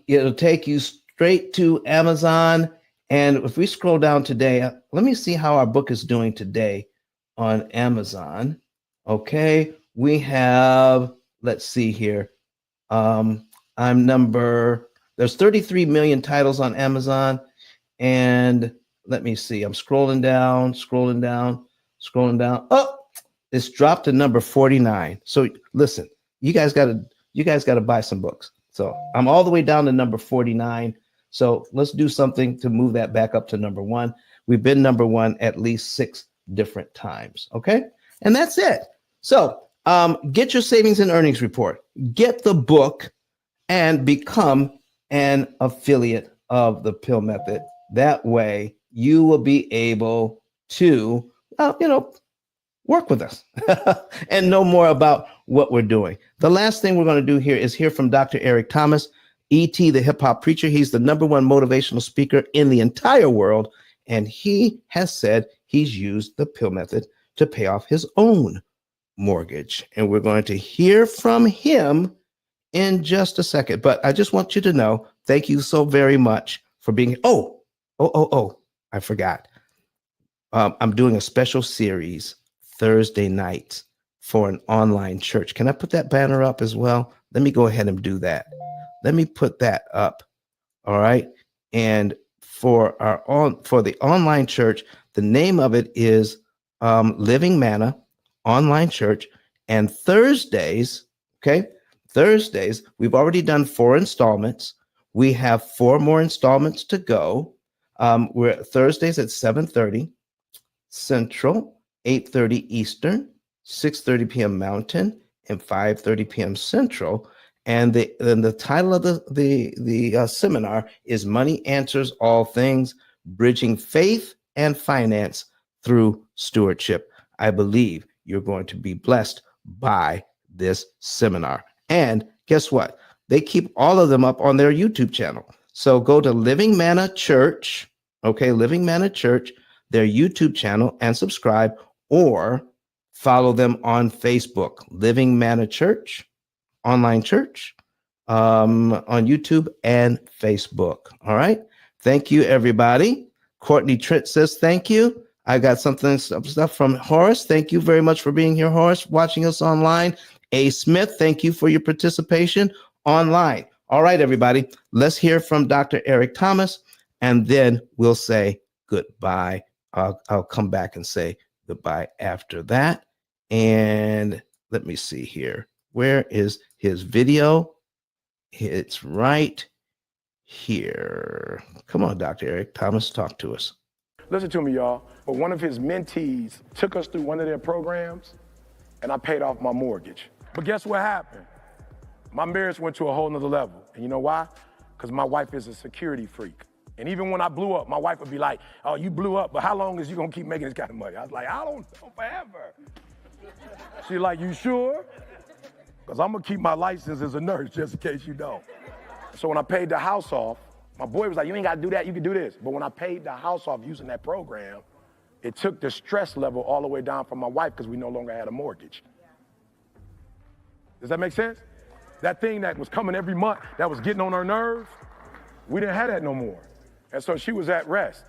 it'll take you straight to Amazon. And if we scroll down today, let me see how our book is doing today on Amazon. Okay, we have, let's see here. There's 33 million titles on Amazon. And let me see, I'm scrolling down. Oh, it's dropped to number 49. So listen, you guys got to buy some books. So I'm all the way down to number 49. So let's do something to move that back up to number 1. We've been number 1 at least 6 different times. Okay. And that's it. So get your savings and earnings report, get the book, and become an affiliate of the P.I.L.L method. That way you will be able to, work with us and know more about what we're doing. The last thing we're going to do here is hear from Dr. Eric Thomas, E.T., the hip hop preacher. He's the #1 motivational speaker in the entire world. And he has said he's used the P.I.L.L method to pay off his own mortgage. And we're going to hear from him in just a second. But I just want you to know, thank you so very much for being. I forgot. I'm doing a special series Thursday nights for an online church. Can I put that banner up as well? Let me go ahead and do that. Let me put that up. All right. And for the online church, the name of it is Living Manna Online Church. And Thursdays, we've already done 4 installments. We have 4 more installments to go. We're at Thursdays at 7:30 Central, 8:30 Eastern, 6:30 p.m. Mountain, and 5:30 p.m. Central. And the title of the seminar is Money Answers All Things, Bridging Faith and Finance Through Stewardship. I believe you're going to be blessed by this seminar. And guess what? They keep all of them up on their YouTube channel. So go to Living Manna Church, Okay, Living Manna Church, their YouTube channel, and subscribe, or follow them on Facebook, Living Manna Church, online church, on YouTube and Facebook. All right. Thank you, everybody. Courtney Trent says thank you. I got some stuff from Horace. Thank you very much for being here, Horace, watching us online. A. Smith, thank you for your participation online. All right, everybody. Let's hear from Dr. Eric Thomas, and then we'll say goodbye. I'll come back and say goodbye after that. And let me see here. Where is his video? It's right here. Come on, Dr. Eric Thomas, talk to us. Listen to me, y'all. But one of his mentees took us through one of their programs, and I paid off my mortgage. But guess what happened? My marriage went to a whole nother level. And you know why? Because my wife is a security freak. And even when I blew up, my wife would be like, oh, you blew up, but how long is you gonna keep making this kind of money? I was like, I don't know, forever. She's like, you sure? Because I'm gonna keep my license as a nurse just in case you don't. So when I paid the house off, my boy was like, you ain't gotta do that, you can do this. But when I paid the house off using that program, it took the stress level all the way down from my wife because we no longer had a mortgage. Does that make sense? That thing that was coming every month, that was getting on her nerves, we didn't have that no more. And so she was at rest.